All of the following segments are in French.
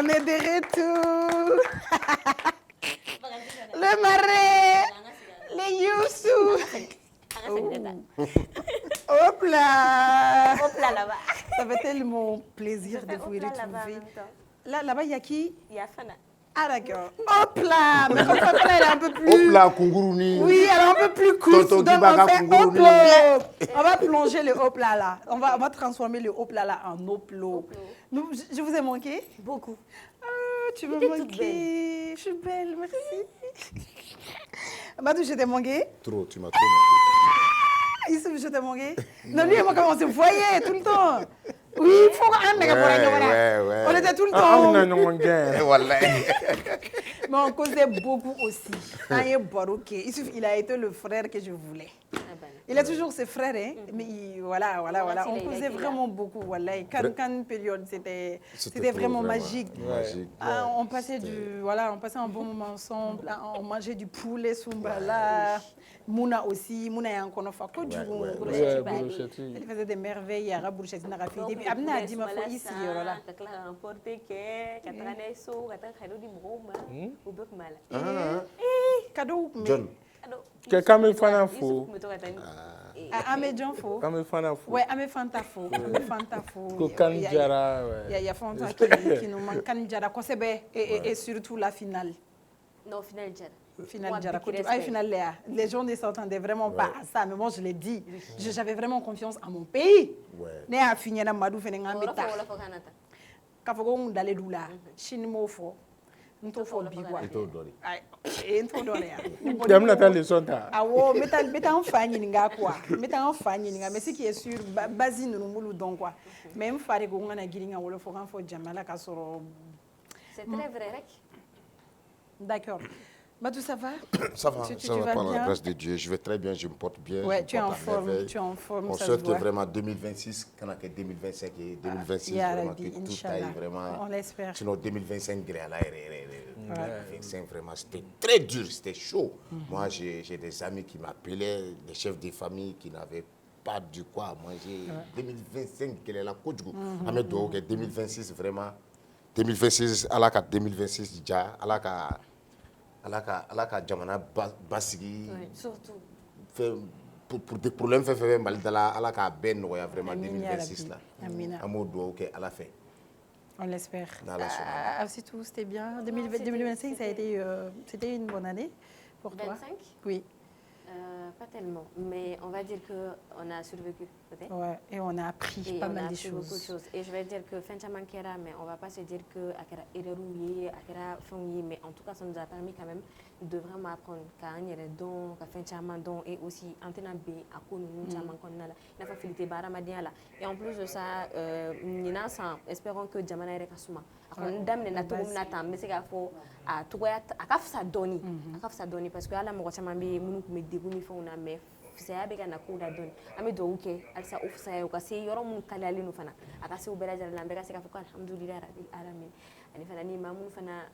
On est de retour. Le marais, les Youssou. Hop là. Hop là, là-bas. Ça fait tellement plaisir de vous retrouver. Là-bas, il y a qui? Il y a Fana. Ah d'accord. Hop là. Mais comme Fana, elle est un peu plus... Hop là, Kunguruni. Oui, elle est un peu plus cool. Tonton Donc Kibaka on fait Kunguruni. hop là. On va plonger le hop là là. On va transformer le hop là là en hoplo. Je vous ai manqué? Beaucoup. Tu me manquais. Je suis belle, merci. Badou, je t'ai manqué? Trop, tu m'as trop manqué. Issouf, je t'ai manqué? Non, lui et moi, comment on se voyait tout le temps? Oui, il faut ouais. On était tout le temps. Mais on causait beaucoup aussi. Il a été le frère que je voulais. Il a toujours ses frères, hein? Mais voilà. On causait vraiment beaucoup. Quand période, c'était vraiment magique. On passait un bon moment ensemble. On mangeait du poulet, Soumbala. Mouna aussi. Mouna est encore une fois. Elle faisait des merveilles. Et puis, Abna a dit, ma foi, ici, voilà. Cadeau, John. Quelqu'un me fait un faux. Amédian faux. Ouais, Amé Fanta faux. Kanjara, il y a Fanta qui nous manque. Kanjara, et surtout la finale. Non, finale Jara. Finale Jara. Finale Léa. Les gens ne s'entendaient vraiment pas à ça, mais moi je l'ai dit. J'avais vraiment confiance en mon pays. Ne a fini na Madou fene ngameta. Kafogo ndale dula. Shinimo fo. Nto fo bigwa. Nto dole ya. Dem na tali sonta. Awo meta en fanyi ninga quoi. Meta en fanyi ninga, mais ce qui est sûr basi nous mulu donc quoi. Même fare go ngana giringa wolo fo kan fo jamala ka soro. C'est très vrai. D'accord. Badou, ça va? Ça va, tu ça va vas par la bien? grâce de Dieu. Je vais très bien, je me porte bien. Ouais, tu es en forme, On ça souhaite se voit. vraiment 2026, quand on a 2025 et 2026, vraiment que tout aille vraiment. On l'espère. Sinon 2025, 2025 vraiment, c'était très dur, c'était chaud. Moi, j'ai des amis qui m'appelaient, des chefs de famille qui n'avaient pas du quoi à manger. 2025, quelle est la côte du coup? 2026, vraiment. 2026, à la 2026, déjà, à la jamana basigi surtout pour des problèmes fait malidala à la ben noya vraiment 2026 là amour doit OK à la fin on l'espère. C'est tout, c'était bien. 2025 ça a été c'était une bonne année pour toi? 25? Oui. Pas tellement, mais on va dire qu'on a survécu peut-être. Ouais, et on a appris pas mal de choses. Beaucoup de choses. Et je vais dire que fin de Kera, mais on ne va pas se dire que Akera Ererouye, Akera Fongi, mais en tout cas ça nous a permis quand même de vraiment apprendre qu'à don, qu'à fin de don et aussi antenne B, à quoi nous avons la facilité baramadia là. Et en plus de ça, espérons que Djamana est Kasuma. Dame na to na tam mais c'est qu'il faut à toya akafsa doni parce que ala mo chama be munu ko medde gumi fo na me c'est ya be kana ko da doni ame do uke alsa ofsa yo kasi yoro mun kalali no fana akasi ubera jara lambe kasi ka fo alhamdulillah rabbil alamin ani fana ni mamun fana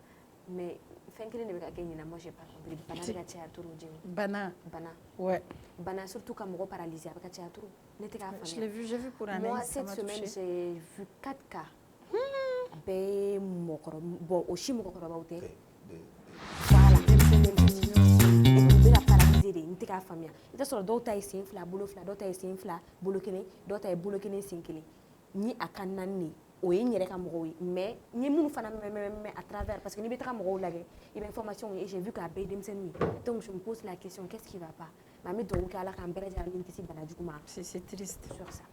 mais fenkele ne be ka kenyi na moi j'ai pas compris bana be ka tia turu jimi bana ouais bana surtout quand mo paralysé avec ka tia turu n'était ka fana j'ai vu pour un moi cette semaine j'ai vu 4 cas be mokoro bon aussi mokoro ba ute voilà be la paralysé de n'était ka famia ita soro do ta isin fla bolo fla do ta isin fla bolo kene do ta bolo kene sinkele ni akannan ni o ye nyere ka mogo mais ni munu fana mais à travers parce que ni betaka mogo lage il y a information et j'ai vu qu'à be demseni donc je me pose la question qu'est-ce qui va pas mami do ka ala kan bere jara minti si banajuma c'est triste sur ça.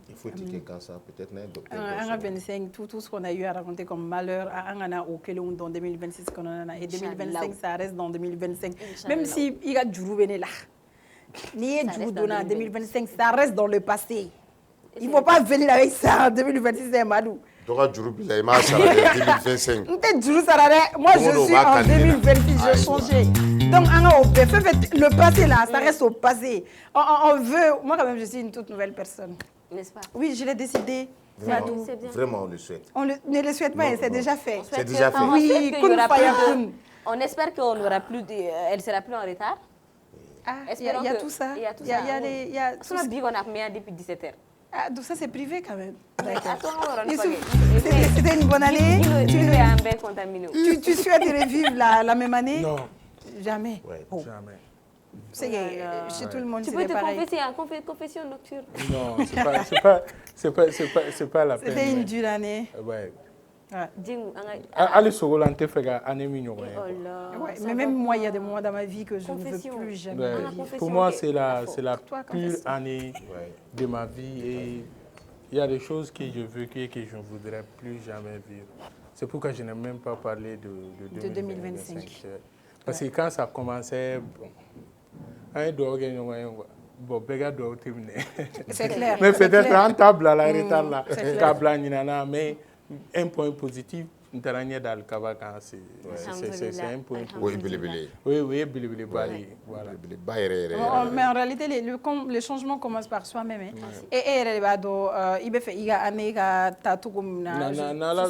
Il faut dire que ça peut-être un docteur. En 2025, tout ce qu'on a eu à raconter comme malheur, on a au Kelon dans 2026 qu'on en a et 2025 ça reste dans 2025. Même si il y a du Rouvené là, ni du Roudona 2025 ça reste dans le passé. Il ne faut pas venir avec ça en 2026 c'est Madou. Donc du Rouvené il m'a salé 2025. Moi je suis en 2026 j'ai changé. Donc le passé là ça reste au passé. On veut, moi quand même je suis une toute nouvelle personne. N'est-ce pas? Oui, je l'ai décidé. Vraiment, on le souhaite. On ne le souhaite pas, c'est déjà fait. C'est déjà fait. Oui, on espère qu'on n'aura plus elle sera plus en retard. Ah, il y a tout ça. Il y a tout ça. Il y a tout ça. On a depuis 17h. Ah, donc ça, c'est privé quand même. C'était C'était une bonne année. Tu souhaites revivre la même année? Non. Jamais. Ouais. Oh. Jamais. C'est que chez tout le monde, tu c'est peux te pareil. confesser en confession nocturne. Non, c'est pas la peine. C'était une dure année. Ouais. Ouais. Solante fait année mignon. Ouais, mais même moi, il y a des moments dans ma vie que je ne veux plus jamais vivre. Pour moi, c'est la Toi, pure année de ma vie et il y a des choses que je veux que je ne voudrais plus jamais vivre. C'est pourquoi je n'ai même pas parlé de 2025. Parce que quand ça commençait, C'est clair. Mais peut-être en table à la retard là, mais un point positif, c'est un point positif. Oui, bilibili. Oui, bilibili. Voilà. Mais en réalité, les changements commencent par soi-même. Et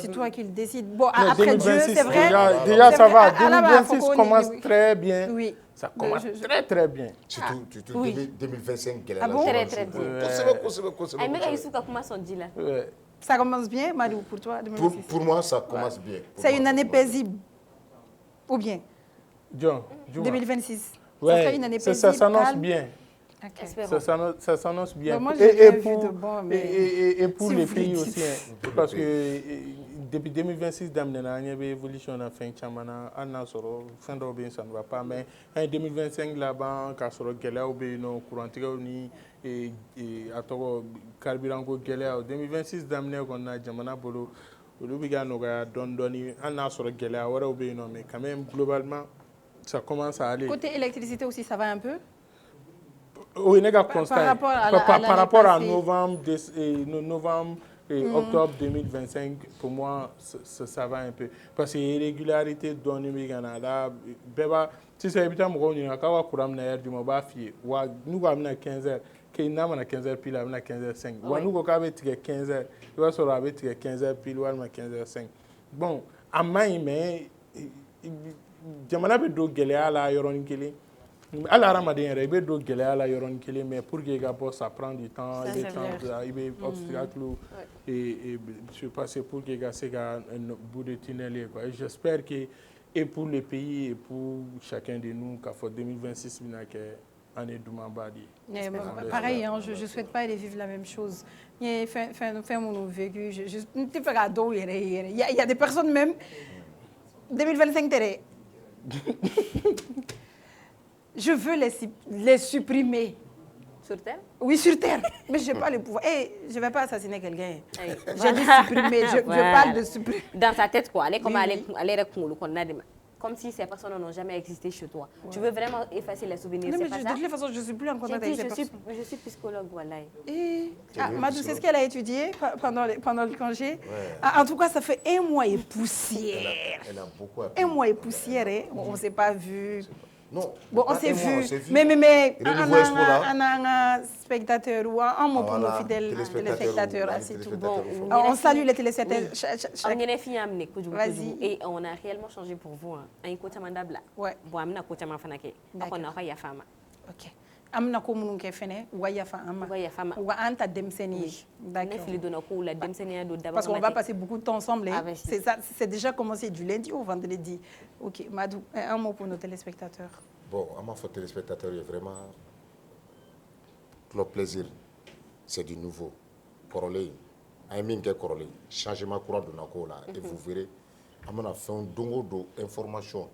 c'est toi qui le décides. Bon, après Dieu, c'est vrai. Déjà, ça va. 2026 commence très bien. Oui. Ça commence très, très bien. Surtout 2025. Ah bon? Très, très bien. Ça commence bien, Madou, pour toi 2026. Pour moi, ça commence bien. C'est une année paisible. Ou bien? 2026. Ouais, ça serait une année paisible. Ça s'annonce bien. Okay. Ça s'annonce bien. Moi, et pour si les vous pays le aussi. Parce que depuis 2026, il y a une évolution dans la fin de ça ne va pas. Mais en 2025, là-bas, quand on a courant et carburant en 2026, on a Jamana Bolo, mais quand même, globalement, ça commence à aller. Côté électricité aussi, ça va un peu? Oui, par rapport à novembre et octobre 2025, pour moi, ça va un peu. Parce que l'irrégularité donne là, si c'est évident, nous avons 15 heures. Qui n'a pas 15 heures pile, à 15 heures 5. Ou nous avons 15 heures, il va se avoir 15 heures pile, ou 15 heures 5. Bon, à main, mais jamana be do gɛlɛya la yɔrɔnin kelen ala hadamaden yɛrɛ I bɛ do gɛlɛya la yɔrɔnin kelen mais pour que I ka bɔ ça prend du temps I bɛ obstacle se passer pour que I ka se ka bout de tunnel ye quoi. J'espère que et pour le pays et pour chacun de nous k'a fɔ 2026 bɛna kɛ année dumanba de ye. Pareil, hein, je ne souhaite pas aller vivre la même chose. Il y a des personnes même 2025 télé. Je veux les supprimer. Sur Terre? Oui, sur Terre. Mais je n'ai pas le pouvoir. Hey, je ne vais pas assassiner quelqu'un. J'ai dit supprimer. Je parle de supprimer. Dans ta tête, quoi. Comme si ces personnes n'ont jamais existé chez toi. Ouais. Tu veux vraiment effacer les souvenirs, c'est pas ça? De toute façon, je ne suis plus en contact avec ces personnes. Je suis psychologue, voilà. Madou, c'est ce qu'elle a étudié pendant le congé. Ouais. En tout cas, ça fait 1 mois et poussière. Elle a beaucoup appris. 1 mois et poussière, hein. On ne s'est pas vu. Non. Bon, on s'est vu. Mais un spectateur ou un mot pour nos fidèles téléspectateurs, c'est tout. Bon, on salue les téléspectateurs. Vas-y. Et on a réellement changé pour vous. Un coach mandable. Ouais. Bon, amna coach manfanake. On a pas ya femme. OK. Amna ko munun ke fene wa ya femme. Wa anta demseni. D'accord. Parce qu'on va passer beaucoup de temps ensemble. C'est ça, c'est déjà commencé du lundi au vendredi. OK, Madou, un mot pour nos téléspectateurs. Bon, à ma faute téléspectateurs, il y a vraiment le plaisir. C'est du nouveau. Corolé. Corolé. Changement courant de Nako là. Et vous verrez, on a fait un dongo d'information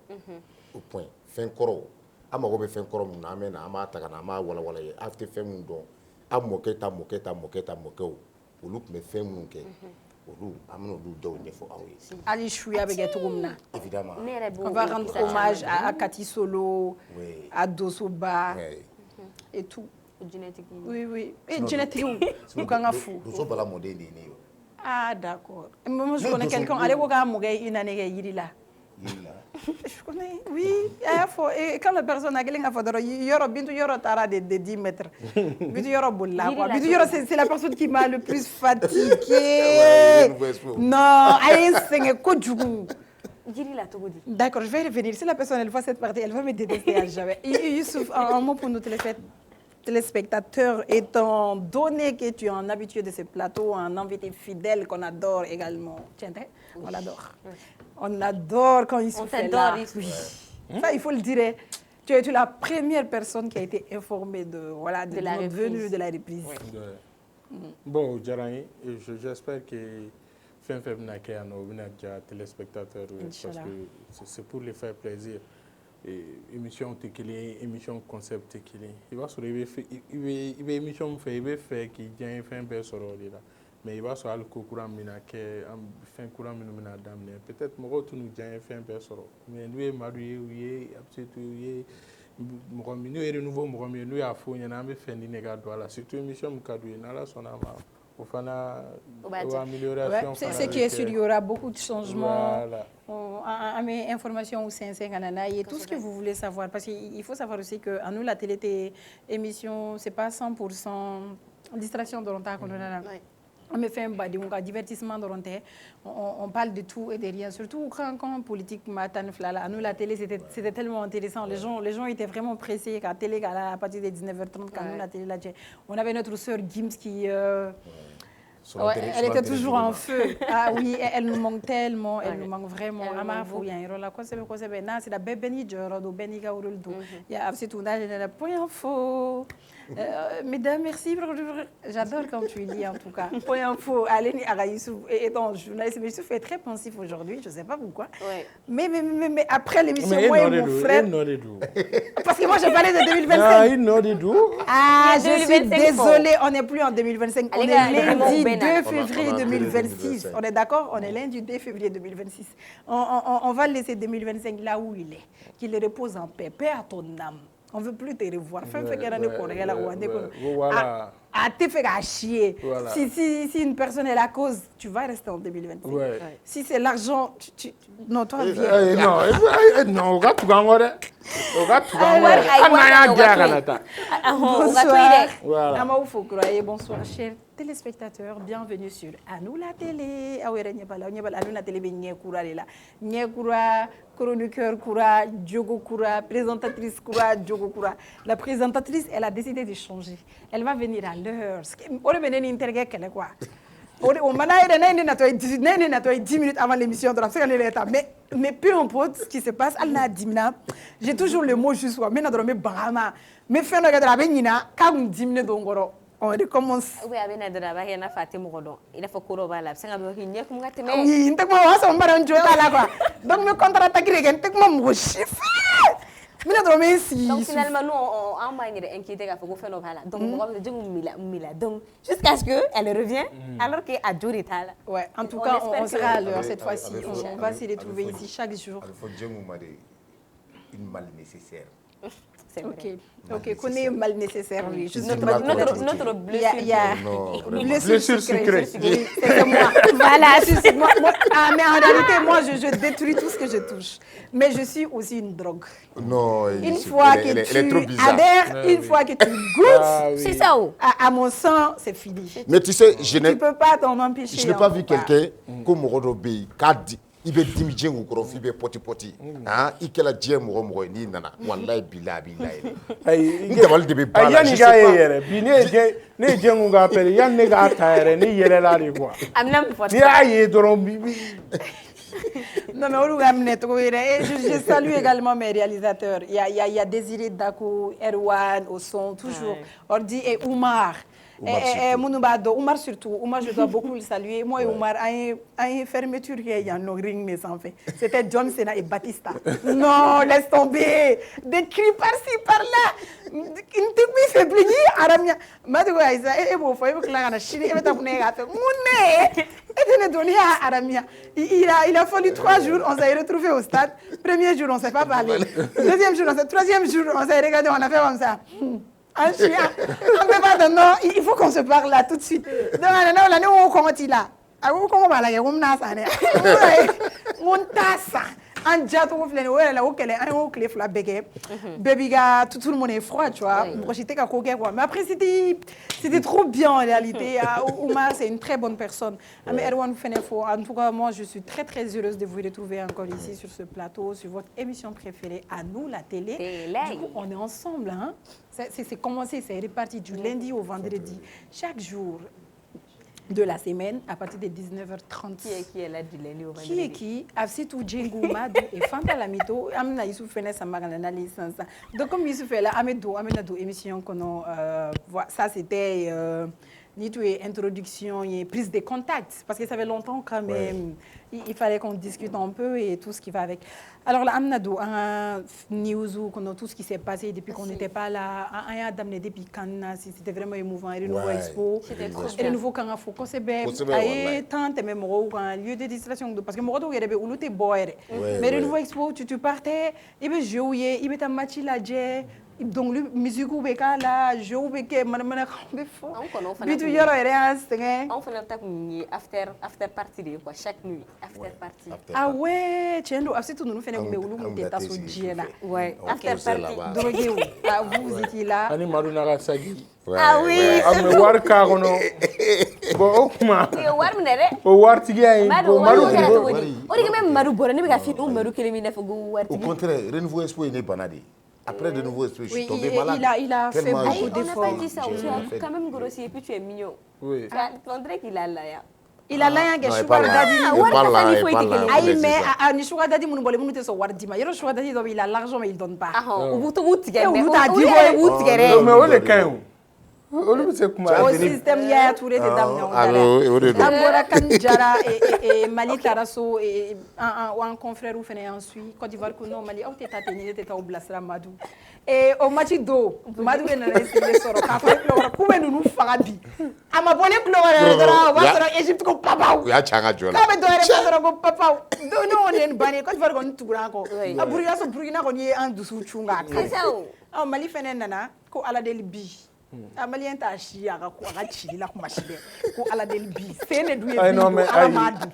au point. Fin coro. Amago be fin coro na amena ama takana ama wala wala ye. After fin mun don. Amoketa olu me fin mun ke. Olu amena olu do nyefo awe. Ali chouya be getumna. Évidemment. On va rendre hommage à Cathy Solo, à Dosoba et tout. Oui. Et génétique, nous quand fou. Dosoba la modèle Ah d'accord. Moi je connais quelqu'un, allez voir une année yirila. Je connais, oui. Et quand la personne a quelqu'un à faire, il y aura tara de 10 mètres. Il y aura boula. C'est la personne qui m'a le plus fatiguée. Non, d'accord, je vais revenir. Si la personne elle voit cette partie, elle va me détester à jamais. Youssouf, un mot pour nos téléspectateurs. téléspectateurs, étant donné que tu es un habitué de ce plateau, un invité fidèle qu'on adore également. Tiens, on l'adore. On adore quand il se fait là. Oui. Ça, il faut le dire. Tu es la première personne qui a été informée de la venue de la reprise. Oui. Bon, Djaraï, j'espère que fin téléspectateurs parce que c'est pour les faire plaisir. Émission tekili, émission concept tekili. Il va sur il va émission fait qui vient faire un soro là. Mais il va sur le courant mina que fin courant mina damné. Peut-être moi tu nous vient faire un soro. Mais lui marié oui absolument mo minu et nouveau mo minu ya fo nyana me fait ni nega do la surtout émission mo kadou na la sonama. C'est ce qui est sûr, il y aura beaucoup de changements. Mes informations au CNC et tout ce que vous voulez savoir. Parce qu'il faut savoir aussi que à nous, la télé émission, ce n'est pas 100% distraction de l'ontaire. On me fait un divertissement de l'ontaire. On parle de tout et de rien. Surtout quand politique matin, à nous, la télé, c'était tellement intéressant. Les gens étaient vraiment pressés. À la télé, à partir de 19h30, quand nous, la télé, on avait notre sœur Gims qui... elle était toujours en feu. Ah oui, elle nous manque tellement, elle nous manque vraiment. C'est la Bébéni Joro, Beni Gauruldo. Il y a un point info. Mesdames, merci. J'adore quand tu lis en tout cas. Point info. Aleni Araïsou étant journaliste, mais je suis très pensif aujourd'hui, je ne sais pas pourquoi. Mais après l'émission, moi et mon frère. Parce que moi, j'ai parlé de 2025. Ah, je suis désolée, on n'est plus en 2025. On est lundi 2 février 2026. On est d'accord? On est lundi 2 février 2026. On va laisser 2025 là où il est. Qu'il repose en paix. Paix à ton âme. On ne veut plus te revoir. Si une personne est la cause, tu vas rester en 2025. Si c'est l'argent, non, toi, viens. Non, on va tout gagner. Bonsoir, chers téléspectateurs. Bienvenue sur À nous la télé. À nous la télé, chroniqueur Koura, Diogo Koura, présentatrice Koura, Diogo Koura. La présentatrice, elle a décidé de changer. Elle va venir à l'heure. On va venir interroger qu'elle quoi. On m'a dit 10 minutes avant l'émission de la mais peu importe ce qui se passe, j'ai toujours le mot juste. Mais on recommence. Oui, avec Nadra, il y a Fatim Rodon. Il a fait Kourovala. C'est un peu de oui, donc, me contre-attaquer, donc finalement, nous, on m'a inquiété pour faire nos valas. Donc, donc, jusqu'à ce qu'elle revienne, alors qu'elle a duré. Ouais, en tout cas, on sera à l'heure cette fois-ci. On va se retrouver ici chaque jour. Il faut dire une mal nécessaire. Ok, connais mal nécessaire, oui. Notre blessure sucrée. C'est moi. Voilà, mais en réalité, moi, je détruis tout ce que je touche. Mais je suis aussi une drogue. Non, une fois que tu adhères, une fois que tu goûtes, c'est ça. À mon sang, c'est fini. Mais tu sais, tu ne peux pas t'en empêcher. Je n'ai pas vu quelqu'un comme Rodobé, il veut diminuer ou gros, il veut poti. Ah, il a dit moi, ni nana. Wallahi bila. Il devait le bébé. Yann Gaye, Biné, ne Djengou appelle Yann Nega Taire, ni Yela quoi. Non, mais je salue également mes réalisateurs. Il y a Désiré Dakou, Erwan, au son, toujours. Ordi et Oumar. Oumar surtout. Oumar, je dois beaucoup le saluer. Moi et Oumar, à une fermeture, il y a nos ring, mais sans fait. C'était John Cena et Batista. Non, laisse tomber. Des cris par-ci, par-là. Une technique fait plier. Aramia. Madouga, il a fallu 3 jours, on s'est retrouvés au stade. Premier jour, on ne s'est pas parlé. Deuxième jour, troisième jour, on s'est regardé, on a fait comme ça. Un chien. On ne peut pas de non, il faut qu'on se parle là tout de suite. Donc, on comment il a. On tassa. Un diato filé, ouais, là, ok, un haut clé fla bégué. Baby gars, tout le monde est froid, tu vois. Moi, j'étais qu'à coquer, quoi. Mais après, c'était trop bien, en réalité. Oumar, c'est une très bonne personne. Mais Erwan Fenefo, en tout cas, moi, je suis très, très heureuse de vous retrouver encore ici, sur ce plateau, sur votre émission préférée, à nous, la télé. Du coup, on est ensemble, hein. C'est commencé, c'est réparti du lundi au vendredi, chaque jour de la semaine à partir de 19h30. Qui est là du lundi au vendredi? Qui est qui? Afsitou Djengou Madou et Fanta Lamito. Amna Youssouf Fene Samaganana licence. Donc comme Youssouf est là, Amedou émission qu'on ça c'était ni tout introduction et prise de contact parce que ça fait longtemps quand même. Il fallait qu'on discute un peu et tout ce qui va avec. Alors là, Amnado, un news qu'on a tout ce qui s'est passé depuis qu'on n'était pas là, un a d'amener depuis Cannes, c'était vraiment émouvant. Et le nouveau expo, et le nouveau Kanga Foko, c'est bien. Et tant et même un lieu de distraction parce que moi, il y avait où l'autre boire. Mais le nouveau expo, tu partais, il veut jouer, il veut ta match la jet. Donc le musique ou beka là je ou beka mana kambe fo bitu yoro ere asenge on fait notre after party de quoi chaque nuit after party ah ouais tiendo afsi tout nous fait ne ulu muteta so jiela ouais after party drogué ah vous étiez là ani maruna ga sagi ah oui am war ka gono bo ma e war mnere o war tigi ay bo maru o ri même maru bora ni ga fi o maru kelemi na fugo war tigi au contraire renouveau espoir n'est pas nadé. Après de nouveau, je suis tombé malade. Il a fait beaucoup d'efforts. On n'a pas dit ça, tu as quand même grossi et puis tu es mignon. Oui. Tu montrer qu'il a l'air. Il a l'air que sugar daddy. Aïe mais ni sugar daddy mon bolé mon te so wardima. Yero sugar daddy il a l'argent mais il donne pas. Ah, ou tu tigere. Mais o le kan olu se kuma au système ya touré de dame Angora Kanjara et Mali Tarasso et un confrère ou fene ensuite Côte d'Ivoire que non Mali au teta tenir teta au blasra Madou et au match do Madou na rester soro ka fa plora ku menu nu fagabi ama bolé plora dara wa soro Égypte ko papa ya changa jola ka be do re soro ko papa do no on bani Côte d'Ivoire ko ntugura ko a Burkina ko ni en dessous chunga ka Mali fene nana ko ala del bi Amalien ta chi aga ko aga chi la ko machide ko ala del bi fene du e non mais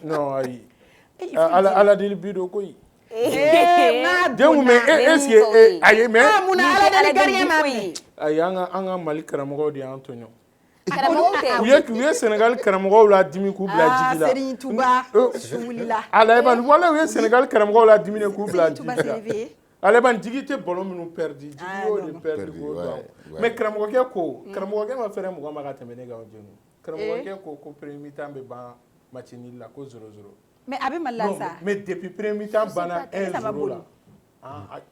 non ay ala del bi do koy est-ce que ay mais mon ala del gardien mami ay anga Mali karamogo di Antonio karamogo uye Sénégal karamogo la dimi ku bla jigila Serigne Touba Soulila ala ban wala uye Sénégal karamogo la dimi ku bla Touba jigila ale ban digite ballon minu perdi digio de perdi ko mais karamogo ke ko karamogo ke ma fere mo ma ka temene ga jenu karamogo ke ko premier mi-temps be ban match nul la ko 0-0 mais abe malansa mais depuis premier mi-temps bana 1-0 la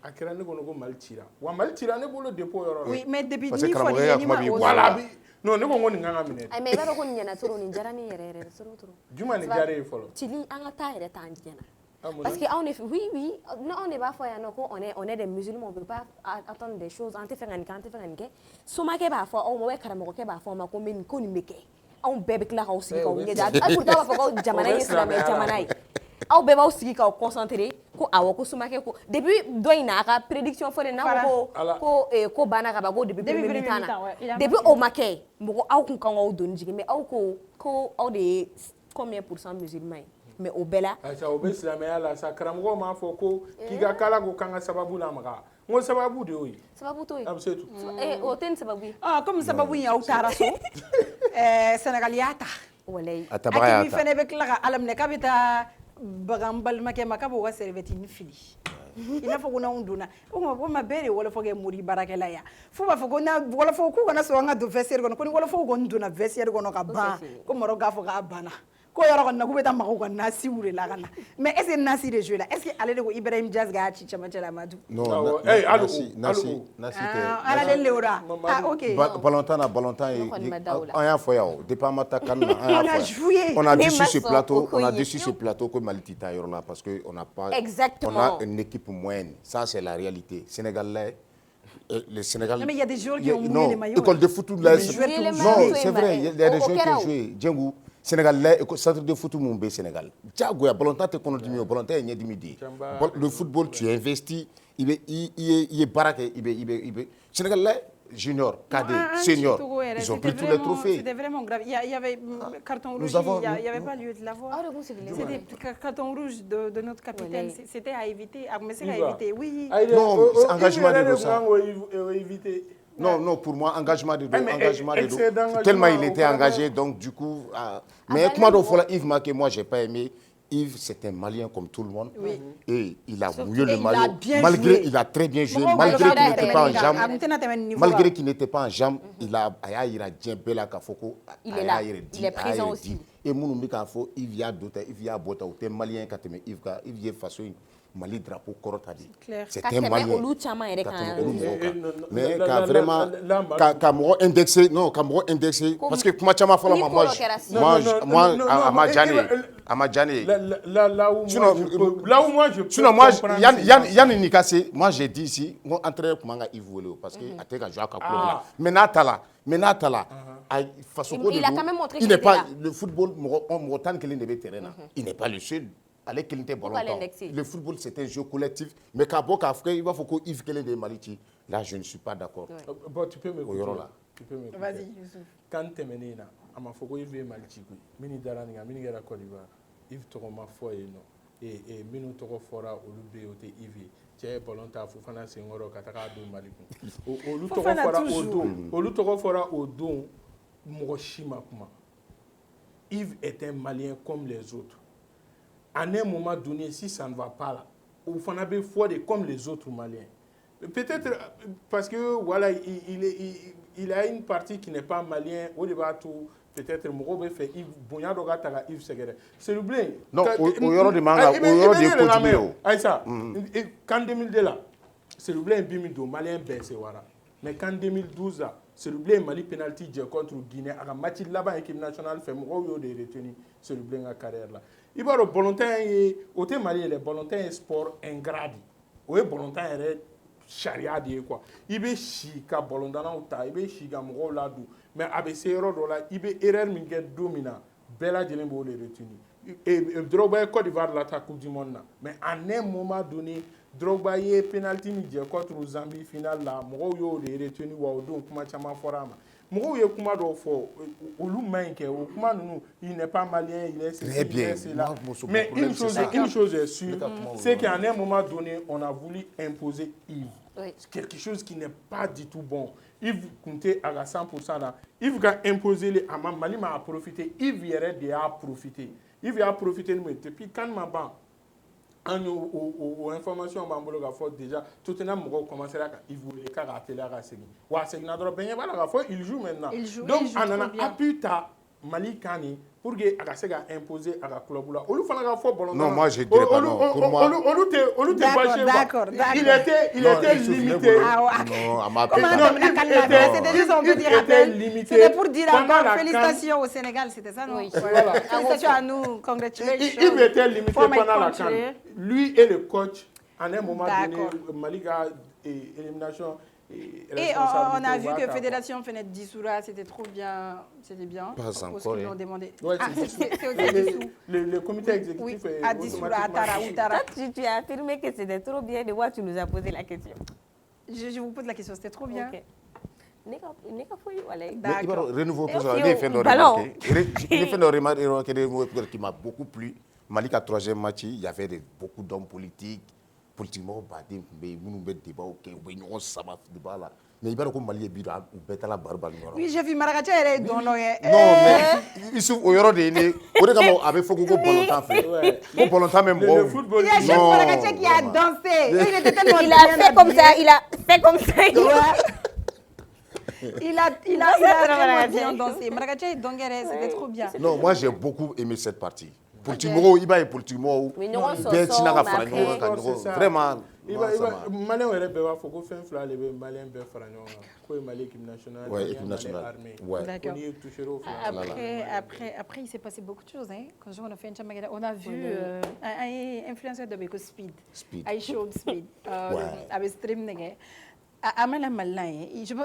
a kera ne ko Mali tira wa Mali tira ne bolo dépôt yoro oui mais depuis ni fois ni ma voilà non ne ko ngoni nganga minute ay mais ba ko nyana toro ni jarani yere toro juma ni jare folo tili anga ta yere ta njena. Parce qu'on est, oui, non, on n'est pas foyer, on est des musulmans, on ne peut pas attendre des choses. On te fait un canté, Soma ke ba fo, on mowe karamogo ke ba fo, ma ko men ko ni meke. On bebe kla ka osigi ka o ngeda. Pourtant ba fo ko jamana islam jamana. Aw beba osigi ka o concentrer ko awo ko soma ke ko. Depuis doina ka prédiction fo na ko bana ka ba go depuis premier temps. Depuis o make, mo aw kun kan o don jigi mais aw ko aw de combien % musulmans? Mais au bela acha o be silamaya la sa karamogo ma fo ko kiga kala ko kanga sababu la maka ngo sababu de oyi sababu to yi absolument o ten sababu comme sababu ya utaraso Sénégaliata walay akimi fene be kala alam ne kabita bagambal make makabo wa serveti ni fili ina fo kuna unduna o ma bere wala fo ge muri barakela ya fo ba fo na wala fo ku kana so nga do vestiaire kono ko wala fo go nduna vestiaire kono ka ba ko moro ga fo ga bana ko yoro ko na ku beta mako ko nasi wure la kana mais est-ce que nasi de jouer là est-ce que ale de ko Ibrahim Diaz ga ci chama chala Madou non nasi ala de leura ah OK Valentin on a fait depuis mata kana on a déçu ce plateau que Malitita yoro là parce que on n'a pas on a une équipe moyenne ça c'est la réalité sénégalais le Sénégal mais il y a des joueurs qui ont mouillé les maillots école de foot là non c'est vrai il y a des joueurs qui ont joué Djengou Sénégal centre de foot Mumbai Sénégal Diago ya Valentin te kono dimi Valentin y dimi di le football tu investis il est baraque il est Sénégal junior, cadet, senior. Ils ont pris tous les trophées. C'était vraiment grave. Il y avait carton rouge, il n'y avait pas lieu de l'avoir. C'était carton rouge de notre capitaine. C'était à éviter. Mais c'est à éviter, oui. Non, c'est engagement de ça. Non, pour moi, engagement de dos. Tellement il était engagé, donc du coup... Mais comment Yves Maké, moi, je n'ai pas aimé. Yves, c'est un Malien comme tout le monde. Oui. Et il a mouillé le maillot. Il a très bien joué, malgré qu'il n'était pas en jambe. Malgré qu'il n'était pas en jambe, il a Djembela Kafoko. Il est là, il est présent aussi. Et Mounoumbi Kafo, Yves y a d'autres, Yves y a Bota, ou t'es Malien, Yves y a façon Mali drapeau Korotadi. C'était un Malien. Mais vraiment, Cameroun indexé, parce que comment tu m'as fait moi, Amadjane. Là où moi je peux sinon, moi, Yann Nikase, moi j'ai dit ici, mon entraîneur comment Yves Wolo, parce que a été joué à Kapoor. Mais Natala, il a quand même montré qu'il n'est pas le football, il n'est pas le seul. Le football, c'est un jeu collectif. Mais quand il va falloir Yves Kellen de Maliti. Là, je ne suis pas d'accord. Bon, tu peux me Vas-y, Youssouf. Quand tu es mené, il faut que Yves Maliti. Mini Daranga, Mini Gara Côte d'Ivoire. Yves Toroma Foye, et Minu Toro Fora, Olubé, Yves. Tu es volontaire, Fofana Sengoro, Kataka do Malikou. Olu Toro Fora au don, Moroshima Kuma. Yves est un Malien comme les autres. À un moment donné, si ça ne va pas là, il faut comme les autres Maliens. Peut-être parce que voilà, il a une partie qui n'est pas malien. Au débat tout, peut-être Mourobé fait Yves Bonyadoga Taga Yves Segere. C'est le blé. Non, au Yoro de Manga, au Yoro de Kotimeo. Aïssa, quand 2002 là, c'est le blé Bimido, Malien Bessewara. Mais quand 2012 là, c'est le blé Mali penalty contre Guinée. À la match là-bas, l'équipe nationale fait Mourobé de retenir. C'est le blé en carrière là. Il va au volontaire au thème Mali les volontaires sport ingrat. Au volontaire charia de quoi. Il be chika bolondana uta, il be chika mo la du. Mais ABC ro là, il be erreur minge domina. Bella Jelembo le retenu. Et Drogba Côte d'Ivoire la Coupe du monde. Mais à un moment donné, Drogba y penalty ni contre Zambie finale là, mo yo le retenu wa donc kuma chama forama. Moi, il n'est pas malien, il est là. Mais une chose est sûre, c'est qu'à un moment donné, on a voulu imposer Yves. Oui. Quelque chose qui n'est pas du tout bon. Yves comptait à 100% là. Yves a imposé les Amam, Mali m'a profité. Yves y aurait déjà profité. Yves a profité depuis quand m'a aux informations déjà tout le monde commencé à il voulait caractérer la série. Il joue maintenant. Donc on en a appuyé Mali Kani pour que Agasega imposer à la club là. Non, moi je dirais pas non. Pour moi. D'accord. Il était limité. Non, à ma c'était juste on peut dire appel. C'était pour dire encore félicitations au Sénégal, c'était ça non? Félicitations à nous, congratulations. Il était limité pendant la CAN. Lui et le coach, à un moment donné, Maliga élimination. Et on a vu que Fédération Fenêtre d'Issoura, c'était trop bien, c'était bien. Pas encore. Ils l'ont demandé. Ouais, le comité exécutif est à Dissoura, à Tara. Tu as affirmé que c'était trop bien, de voir tu nous as posé la question. Je vous pose la question, c'était trop bien. Okay. Renouveau pour ça. Il fait nos remarques qui m'a beaucoup plu. Malik à troisième match, il y avait beaucoup d'hommes politiques. Politiquement, mais débat, mais il va comme Mali est la barbe. Oui, j'ai vu Marrakech. Non, mais il se au Yoro de Né, avec Foko Bolontan fait. Bolontan même bon. Il y a Chef Marrakech qui a dansé. Il était tellement il a fait comme ça, il a tellement bien dansé. Marrakech Dongere, c'était trop bien. Non, moi j'ai beaucoup aimé cette partie. Politiquement, il va y politiquement. Vraiment. Malien aurait faut qu'on fasse un les Maliens quoi Mali équipe nationale. Ouais, équipe nationale. Ouais. D'accord. Après, il s'est passé beaucoup de choses. Quand on a fait un chamagada, on a vu un influenceur de Beko Speed. I showed Speed. Avec Stream Nege.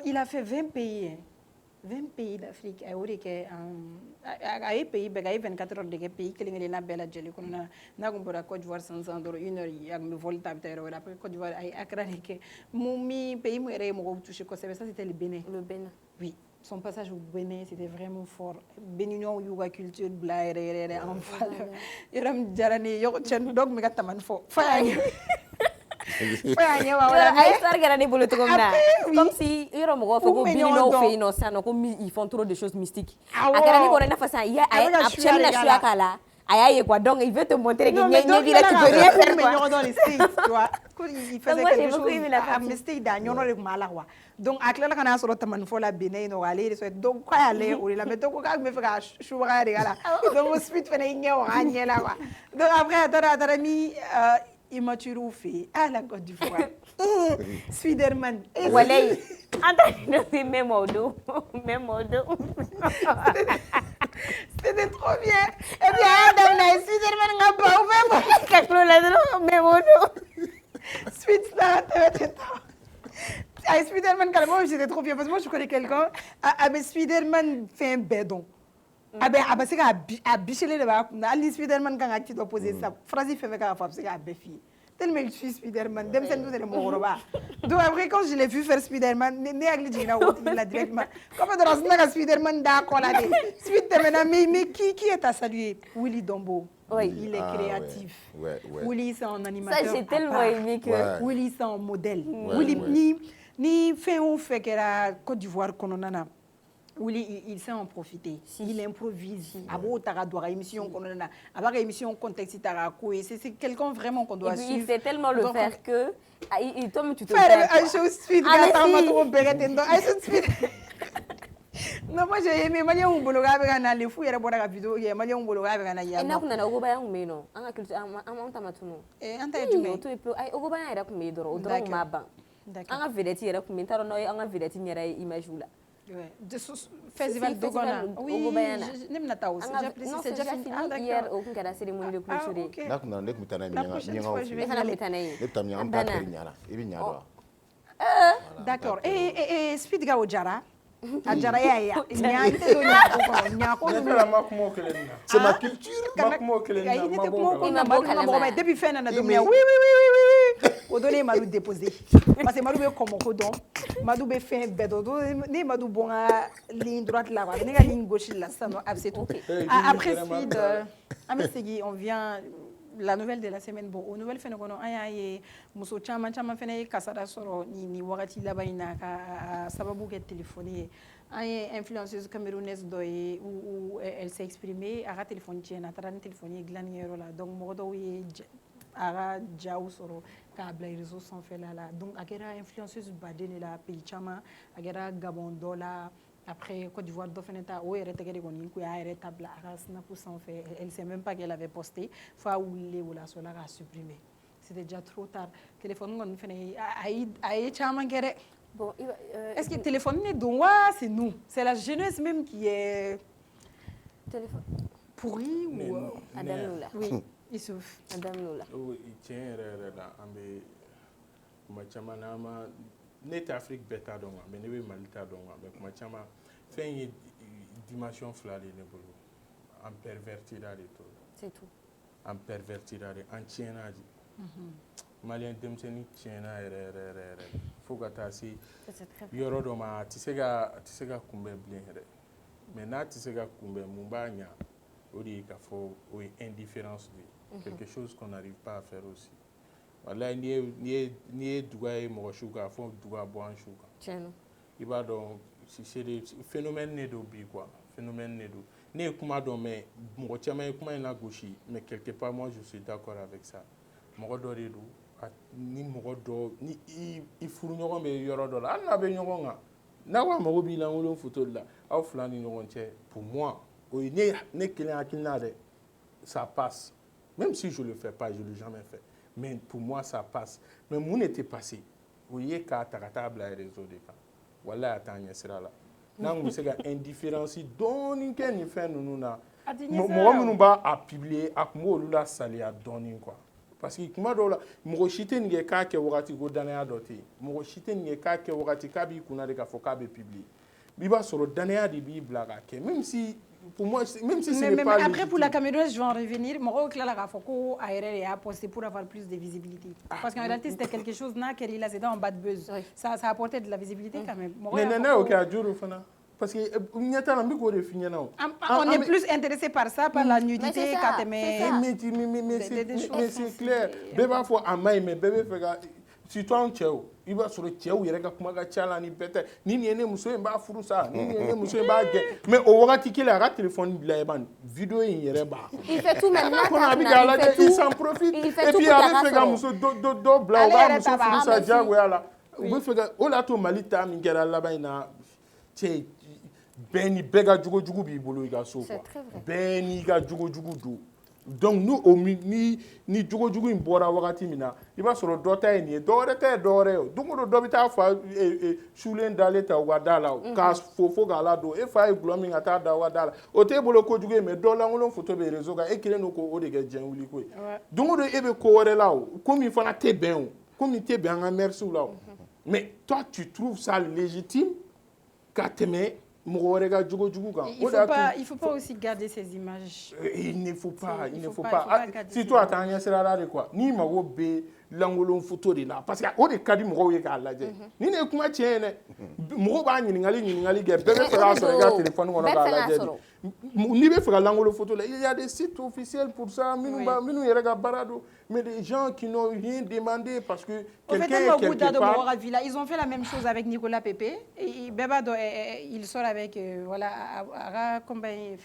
Il a fait 20 pays. 20 pays d'Afrique a eu pays bɛɛ 24 heures de kɛ pays kelen-kelenna bɛɛ lajɛlen kɔnɔna n'a kun bɔra Côte d'Ivoire sisan dɔrɔn 1 heure a kun bɛ vol ta a bɛ taa yɔrɔ wɛrɛ après Côte d'Ivoire a ye Accra de kɛ pays min yɛrɛ ye mɔgɔw touché kosɛbɛ ça c'était le Bénin. Le Bénin. Oui, son passage au Bénin c'était vraiment fort. Béninois y'u ka culture bila yɛrɛ yɛrɛ en valeur. Yɔrɔ min diyara ne ye cɛ dɔ kun bɛ ka tamani fɔ fo y'a ɲɛ. Comme si il y a ils font trop de choses mystiques. Donc il veut te montrer qu'il tu peux rien faire. Il faisait quelque chose mystique donc a tilala kana sɔrɔ tamanifɔ la Bénin nɔ ale de donc quoi aller o la mais donc ko ka me fɛ ka subaga de kala donc suite fana ɲɛ wa ɲɛ la quoi donc après a taara ni immature fɛ la Côte d'Ivoire Spiderman walay entraîne de même modo c'était trop bien et puis Adam na Spiderman nga ba ou même même modo suite là Spiderman carrément j'étais trop bien parce que moi je connais quelqu'un avec Spiderman fait un bédon c'est qu'à bichler de bas ali Spiderman quand tu dois poser ça phrase fait avec la femme c'est qu'à béfi tellement je suis Spiderman dem sen tout mon roba donc après quand je l'ai vu faire Spiderman ne agli dina ou il a directement comme dans la Spiderman d'accord là Spiderman mais qui est à saluer Willy Dombo. Oui, il est créatif. Ouais. Willy c'est un animateur. Ça j'ai tellement aimé que Willy c'est un modèle. Willy ni fait ou fait que la Côte d'Ivoire kononana. Willy il sait en profiter. Il improvise. Abo tara doit émission kononana. Aba émission contexte tara ko c'est quelqu'un vraiment qu'on doit suivre. Il sait tellement le faire que il tombe tu te faire un show speed gata ma trop beretendo. I should speed. Non, moi j'ai aimé Malia Umbologa na les fou yera boda vidéo ya Malia Umbologa na ya. Na kuna na ogoba ya umeno. Anga culture amanta matuno. Anta jume. To epe ai ogoba ya ku me doro odoro ma ban. Anga vedeti yera ku mentaro no anga vedeti nyera image là. Ouais. De festival Dogona. Oui. Nem na tawo. C'est déjà fini. Hier au kara cérémonie de clôture. Na kuna nek mutana nyanga. D'accord. Et Speed Ga Ojara. Ajara ya nyante do nyako c'est ma culture depuis fin na do oui o donné Madou déposé parce que Madou be comme ko don Madou be fin bedo ni Madou bonga ligne droite là ni la ligne gauche là ça non c'est tout après Speed Amesegi on vient la nouvelle de la semaine bon aux nouvelles fene kono ayaye muso chama fene kasara soro ni wakati labaina ka sababu ke téléphoner ay influenceuse camerounaise doye où elle s'est exprimée ara téléphone tiena tarani téléphone glaniero la donc modo ye ara jaou soro ka bla réseaux sans fait là donc akera influenceuse badene la pays chama akera Gabon dola. Après Côte d'Ivoire d'Ofeneta ou Eretegere Goni ku ya table à Snap sans fait elle sait même pas qu'elle avait posté fa ou les ou la sola a supprimé c'était déjà trop tard téléphone on fait ay chama kere bon est-ce que téléphone n'est donc c'est nous c'est la jeunesse même qui est téléphone pourri ou Adam Loula oui Issouf Adam Loula oui tiens là ambe ma chama nama net Afrique beta donga mais ne be malita donga mais kuma chama fait dimension flale ne bolo en pervertira de tout c'est tout en pervertira de en tiena di malien demseni tiena re fogata si yoro do ma tisega kumbe blin re mais na tisega kumbe mumbanya odi ka fo o indifférence de quelque chose qu'on n'arrive pas à faire aussi. Voilà, ni dougaye morshuka font douga boan shuka. Tiens. Il va donc si c'est des phénomènes né d'obi quoi, phénomène né d'obi. Né kuma donc mais mochama kuma na gauchi, mais quelque part moi je suis d'accord avec ça. Mogodo redu ni mogodo ni il furu nyogo me yoro do la na be nyogo nga. Na wa mogo bi la ngolo photo là, au flani nyogo nche pour moi, o ne client akilna de ça passe. Même si je le fais pas, je l'ai jamais fait. Mais pour moi, ça passe. Mais mon était passé. Vous voyez qu'à ta table, il y a des réseaux de femmes. Voilà, attends, il y a cela là. Non, vous savez, indifférence, donc, il y a une fin, nous, moi, nous a publié, à moi, nous, salé à donner, quoi. Parce que, moi, moi, je suis un cas qui est au rati, go dans la doté. Moi, je suis un cas qui est au rati, kabi, qu'on a des cas, faut kabi publié. il va sur le danaya de bi blaga ke même si pour moi même si c'est pas après légitime. pour la caméraise je vais en revenir moi là la foko a posté pour avoir plus de visibilité parce qu'en réalité c'était quelque chose là qu'elle a c'était en bad buzz ça a apporté de la visibilité quand même mais OK a juro fana parce que nyata na mbiko de finye na on est plus intéressé par ça par la nudité mais c'est clair beba fo amay mais bébé fega si toi un tchèo il va sur le tchèo il rega kuma ga chala ni bete ni ne muso en ba furu sa ni ne muso en ba ge mais au wakati qu'il a téléphone bila ban vidéo in yere ba il fait tout maintenant il s'en profite et puis avec fega muso do bla ba muso furu sa jago yala ou fega o la to malita min gera la ba ina tchè beni bega jugo jugo bi bolo iga so quoi beni ga jugo jugo do donc nous au ni jugo jugo in bora wakati mina il va sur dota ni dore donc do bita fa shulen daleta wadala ka fofo gala do e fa gloaming ata da wadala o te bolo ko jugo me do la ngolo photo be rezo ga e kire no ko o de ga jen wuli ko donc do e be ko wore la o comme il fana te ben comme te ben nga merci ou là mais toi tu trouves ça légitime qu'à t'aimer il faut pas aussi garder ces images. Il ne faut pas. Si toi tu as un quoi ni mago be langolo photo de là parce que o de kadi mo ye ka laje ni ne kuma tiene mo ba nyingali ge bebe fera so ga téléphone ko na ga laje ni be fera langolo photo là il y a des sites officiels pour ça minu yere ga barado mais des gens qui n'ont rien demandé parce que quelqu'un est quelque part ils ont fait la même chose avec Nicolas Pépé et Beba il sort avec voilà compagnie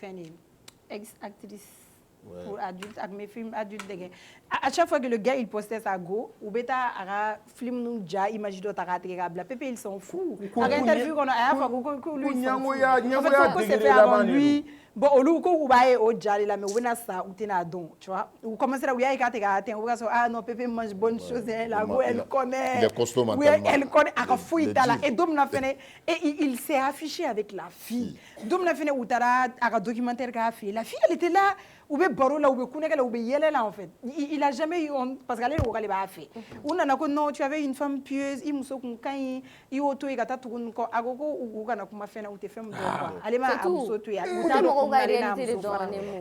ex-actrice pour adultes avec mes films adultes à chaque fois que le gars il postait sa go ou beta ara film nous déjà image do ta bla Pépé il s'en fout à l'interview qu'on a fois lui il s'en fout lui bon olu ko ubaye o jali la mais wena sa utina don tu vois ou commencer là où il y a te ou so non Pépé mange bonne chose la go elle connaît il est costaud oui elle connaît à fouille tala et dom na fene et il s'est affiché avec la fille dom na fene utara à documentaire ka fille la fille elle était là ou be baro là ou be kunekela ou be yele là en fait il a jamais eu parce qu'elle est au galiba fait on a ko non tu avais une femme pieuse il muso kun kan i auto e gata tukun ko agoko u kana kuma fena ou te femme de quoi allez ma muso to ya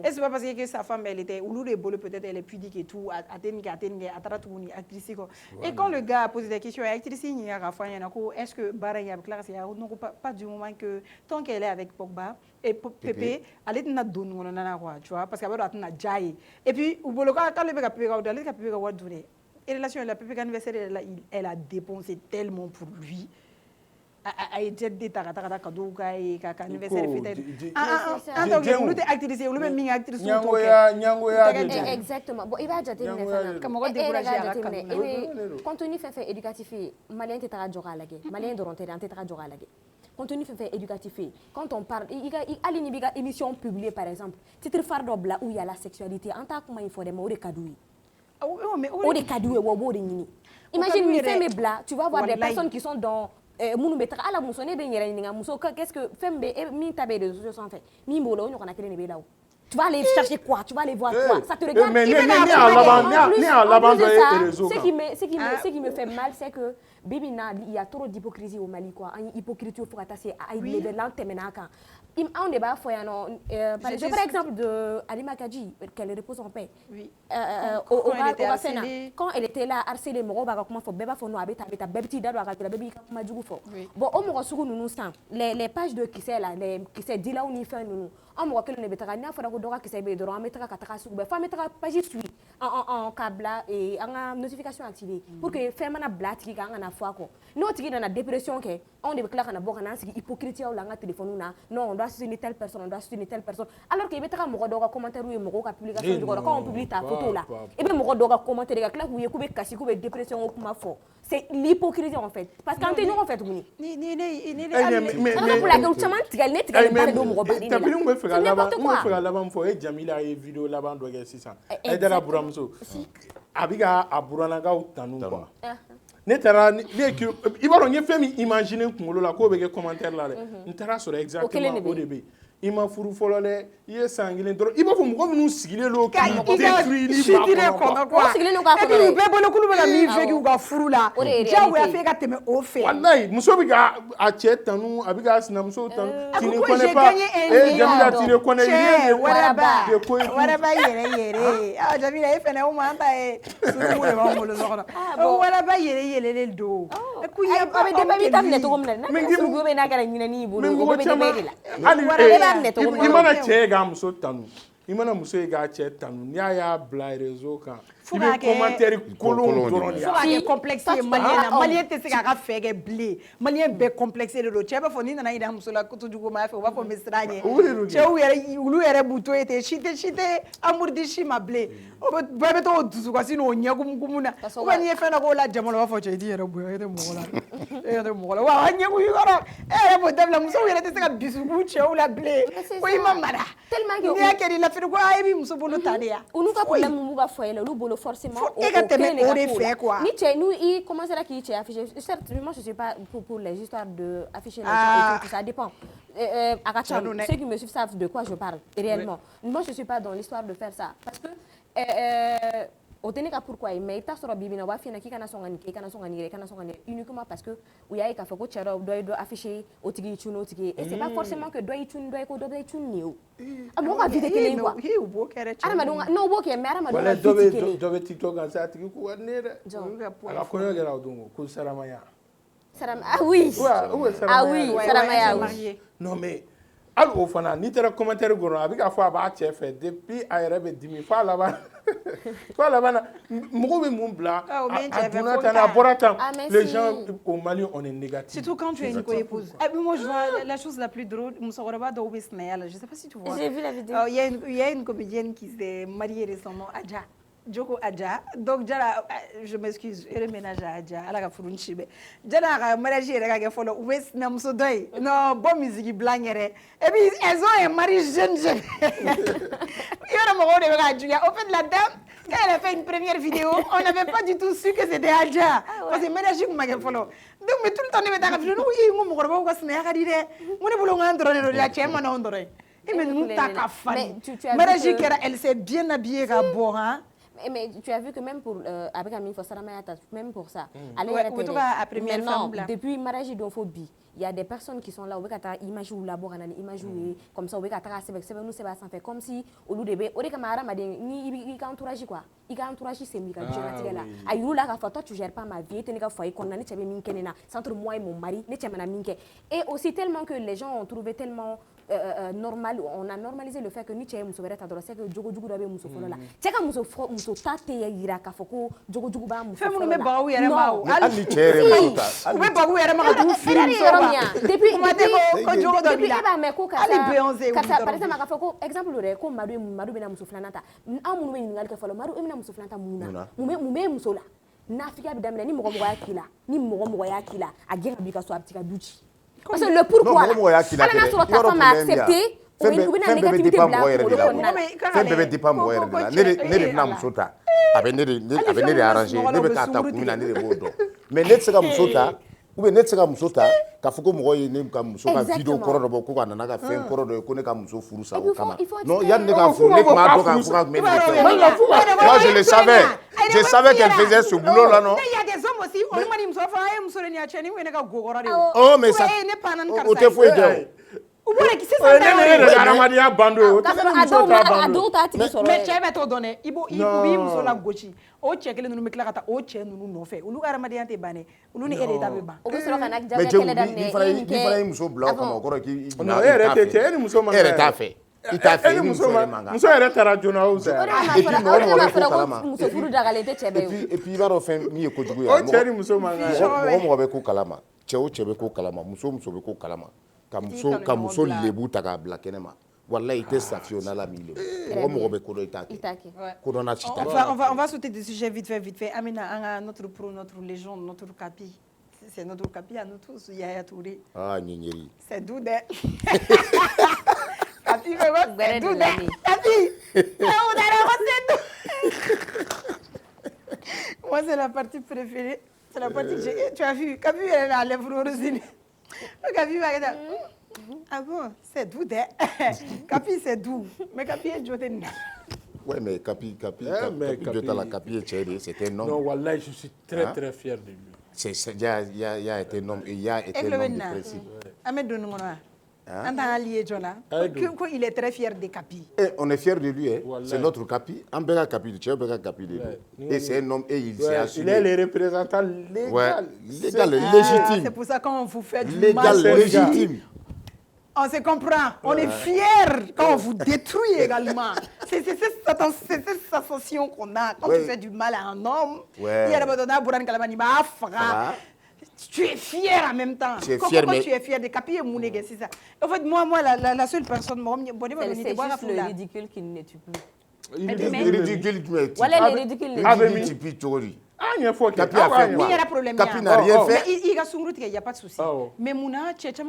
et c'est pas parce que sa femme elle était ou le bolo peut-être elle est pudique et tout atenge atara tukuni actrice ko et quand le gars a posé des questions actrice ni ya fa yana ko est-ce que bara ya classe ya non pas du moment que tant qu'elle est avec Pogba et Pépé elle est na don on na quoi tu vois parce que alors na jaay et puis ou bolo quand le Pépé ka dale ka Pépé ka wadure et relation la Pépé anniversaire elle a dépensé tellement pour lui a été détarata kaduka et ka anniversaire fête donc nous t'es actrice ou même actrice nyango exactement bon il va jater ne fana comme on décourager et contenu fait éducatif malien te tara jora lage malien de rentrer te tara jora lage contenu fait éducatif quand on parle il a une émission publiée par exemple titre fardo bla où il y a la sexualité en tant que il faut des mots de cadoui ou des cadoui ou beau de nini imagine une femme bla tu vas voir des personnes qui sont dans munu betra ala muso ne be nyere ninga muso qu'est-ce que fembe mi tabe de sociaux sont fait mi mbolo on a créé ne be là tu vas aller chercher quoi tu vas aller voir quoi ça te regarde mais ce qui me fait mal c'est que bébina il y a trop d'hypocrisie au Mali quoi hypocrisie faut attacher à level l'antemenaka on débat par exemple de Alima Kadji qu'elle repose en paix quand elle était là harcelée mo ba comment faut beba faut no abeta bebti dado akatela bebi kuma jugu fo bon on mo sugu nunu sang les pages de qui c'est là les qui c'est dit là on y fait nunu on mo que le betara na fa ko doka qui c'est be do mettra kataka sugu be fa mettra page suit en câble et en notification activée pour que fait mana blatiki ka na fois ko no tiki na dépression que on de clair na boka na sigi hypocrisie ou langa téléphone na non on doit soutenir telle personne on doit soutenir telle personne alors que betara mo doka commentaire ou mo ka publication du quand on publie ta photo là et bien mo doka commentaire ga clair ou yekube kasi kube dépression ou kuma fo c'est l'hypocrisie en fait parce quand tu nous en fait ni mais pour la gueule chaman tigal net tigal parler do mo bari tapi nous faire là-bas faut et Jamila et vidéo là-bas doit gagner 600 et dara buramso abiga aburana ga utanu quoi netara il va on fait imaginer ngolo la ko be commentaire là netara sur exactement au début i ma furu fɔlɔ dɛ i ye san kelen dɔrɔn i b'a fɔ mɔgɔ minnu sigilen don k'i chutiner kɔnɔ quoi et puis u bɛɛ bolokulu bɛ ka min fɛki u ka furu la diyagoya f'e ka tɛmɛ o fɛ walayi muso bɛ ka a cɛ tanu a bɛ ka sinamuso tanu tini ko kɔnɛ j'ai pas gagné 1 million Jamila tini kɔnɛ cɛ waraba yɛrɛ Jamila e fɛnɛ o ma an ta ye sunumu de b'anw bolo so kɔnɔ waraba yɛrɛ don a bɛ dépend i bɛ taa minɛ cogo min na n'a kɛra suruku bɛ n'a kɛra ɲinɛni y'i bolo o bɛɛ bɛ dépend de la i mana cɛ ye k'a muso tanu i mana muso ye k'a cɛ tanu n'i y'a bila réseau kan i bɛ commentaire kolon dɔrɔn de ye fo ka kɛ complexe ye maliyɛn na maliyɛn tɛ se k'a ka fɛ kɛ bilen maliyɛn bɛɛ complexe de don cɛ b'a fɔ n'i nana yira muso la kojugu ma fɛ u b'a fɔ n bɛ siran a ɲɛ cɛw olu yɛrɛ b'u to yen ten si tɛ amour di si ma bilen bɛɛ bɛ to dusukasi n'o ɲɛgumugumu na ou bien n'i ye fɛn dɔ k'o la jama la u b'a fɔ cɛ i t'i yɛrɛ bonya e tɛ mɔgɔ la e yɛrɛ tɛ mɔgɔ la wa a ɲɛgumu i kɔrɔ e yɛrɛ b'o dabila musow yɛrɛ tɛ se ka dusukun cɛw la bilen ko i ma mara n'i y'a kɛ i la fɛnɛ ko e b'i muso bolo ta de ya olu ka problème b'u ka foyer la olu bolo forcément e ka tɛmɛ o de fɛ quoi ni cɛ n'u i commencera k'i cɛ afficher certes moi je suis pas pour les histoires de afficher les gens et tout ça dépend à ka ca ceux qui me suivent savent de quoi je parle réellement moi je suis pas dans l'histoire de faire ça parce que o tɛ ne ka pourquoi ye mais i t'a sɔrɔ bibi na u b'a f'i ɲɛna k'i kana sɔn ka nin kɛ i kana sɔn ka nin kɛ i kana sɔn ka nin kɛ uniquement parce que u y'a ye k'a fɔ ko cɛ dɔ ye dɔ afficher o tigi y'i cun o tigi ye et c'est pas forcément que dɔ y'i cun dɔ ye ko dɔ bɛ i cun nin ye o a mɔgɔ ka vie tɛ kelen ye quoi adamadenw ka non u b'o kɛ mais adamadenw ka vie tɛ kelen ye dɔ bɛ TikTok kan sa a tigi ko wari ne ye dɛ a ka kɔɲɔ kɛra o don ko saramaya ah oui saramaya oui non mais hali o fana n'i taara commentaire kɔnɔ a bɛ k'a fɔ a b'a cɛ fɛ depuis a yɛrɛ bɛ dimi fo a laban na mɔgɔw bɛ mun bila a donna tan a bɔra tan les gens au Mali on est négatif surtout quand tu es une co-épouse moi je vois la chose la plus drôle musokɔrɔba dɔw bɛ sinaya la je sais pas si tu vois j'ai vu la vidéo il y a une comédienne qui s'est mariée récemment Adja Joko Adja donc Jara je m'excuse et le ménage à Adja ala ka furu ni si bɛ Jara ka mariage yɛrɛ ka kɛ fɔlɔ u bɛ sinamuso dɔ ye non bon musique blanc yɛrɛ et puis elles ont un mari jeune yɔrɔ mɔgɔw de bɛ ka juguya au fait la dame quand elle a fait une première vidéo on n'avait pas du tout su que c'était Adja parce que mariage kun ma kɛ fɔlɔ donc mais tout le temps ne bɛ taa ka vidéo ne ko i ko mɔgɔkɔrɔbaw ka sinaya ka di dɛ ko ne bolo ŋan dɔrɔn de don la cɛ ma n'anw dɔrɔn ye et mais ninnu ta ka fani mariage kɛra elle s'est bien habillée ka bɔ han. Mais tu as vu que même pour avec Amine Fossaramaya, même pour ça, maintenant depuis mariage d'homophobie, il y a des personnes qui sont là où ils imagent ou labor anani image comme ça où ils nous c'est pas comme si au lieu de au camarade m'a dit ni il entourage quoi il entourage c'est Mika Jonathan là ayou là toi tu gères pas ma vie tu n'es qu'à foyer qu'on a ni tchèbe minkenena entre moi et mon mari ni tchèbe na minke et aussi tellement que les gens ont trouvé tellement normal on a normalisé le fait que ni tchèbe muso bereta c'est que jogo jogo dobe muso folo là tchèbe muso tate yira ka foko jogo jogo ba muso folo là ba yere ma o ali chere muso u be ba yere ma ka du film depuis ko jogo do bila eba me ko ali Beyoncé par exemple ka foko exemple le ko madu bena muso flanata amunu be ngal ke folo madu emina muso flanata muna mume muso la n'afika bi damina ni mɔgɔ ya kila a gɛn ka bi ka so a bi ka duci parce que le pourquoi ala n'a sɔrɔ ta femme a accepté u bɛna négativité bila fɛn bɛɛ bɛ dépend mɔgɔ yɛrɛ de la ne de bɛna muso ta a bɛ ne de arranger ne bɛ taa ta kun min na ne de b'o dɔn mais ne tɛ se ka muso ta ou bien ne tɛ se ka muso ta k'a fɔ ko mɔgɔ ye ne ka muso ka vidéo kɔrɔ dɔ bɔ ko ka nana ka fɛn kɔrɔ dɔ ye ko ne ka muso furu sa o kama non yanni ne ka furu ne tun b'a dɔn k'a fɔ ka mɛn moi je le savais qu'elle faisait ce boulot là non. Il y a des hommes aussi olu ma ni muso fɔ a ye muso de ni a cɛ ni u ye ne ka gogɔrɔ de ye oh mais ça ne panna ni karisa o tɛ foyi kɛ o b'o de kɛ sisan ne yɛrɛ ka adamadenya ban don o tɛ se muso ta ban don mais cɛ bɛ t'o dɔn dɛ i b'i muso la gosi o cɛ kelen ninnu bɛ tila ka taa o cɛ ninnu nɔfɛ olu ka adamadenya tɛ ban dɛ olu ni e de ta bɛ ban o bɛ sɔrɔ ka na jagoya kɛlɛ daminɛ ni fana ye muso bila o kama o kɔrɔ k'i non e yɛrɛ tɛ cɛ e ni muso man kan e yɛrɛ t'a fɛ i t'a fɛ i muso yɛrɛ man kan muso yɛrɛ taara joona o fɛ et puis mɔgɔ bɛ ko kalama muso furu dagalen tɛ cɛ bɛɛ ye et puis i b'a dɔn fɛn min ye kojugu ye o cɛ ni muso man kan mɔgɔ bɛ ko kalama cɛ o cɛ bɛ ko kalama muso bɛ ko kalama ka muso lebu ta k'a bila kɛnɛ ma wallahi i tɛ sa fiyewu n'ala m'i lebu mɔgɔ bɛ ko dɔn i t'a kɛ ko dɔn n'a si t'a kɛ on va sauter des sujets vite fait Amina an ka notre pro notre légende notre capi c'est notre capi à nous tous Yaya Touré ah ɲɛɲɛri c'est doux dɛ capi c'est doux dɛ capi moi c'est la partie préférée c'est la partie que tu as vu capi elle a lèvres rosines capi va Ah bon, c'est doux, Capi, c'est doux. Mais Capi est Joten. Ouais, mais Capi, c'était un homme. Non, Wallah, je suis très, très fier de lui. Il y a été un homme, il y a été un homme de principe. Il est très fier de Capi. On est fier de lui, hein. C'est notre Capi. Et c'est un homme et il s'est assumé. Il est le représentant légal. Légitime. C'est pour ça qu'on vous fait du légal, mal. légitime. On se comprend. On est fiers quand on vous détruit également. C'est cette sensation qu'on a quand tu fais du mal à un homme. Tu es fier en même temps. Tu es fier, mais... tu es fier de Capi et Mounega, c'est ça. En fait, moi la seule personne... C'est juste le ridicule qui ne tue plus. Il est ridicule. Voilà, les ridicules. Capi a fait quoi? Capi n'a rien fait. Il n'y a pas de souci. Mais Mouna, tu as dit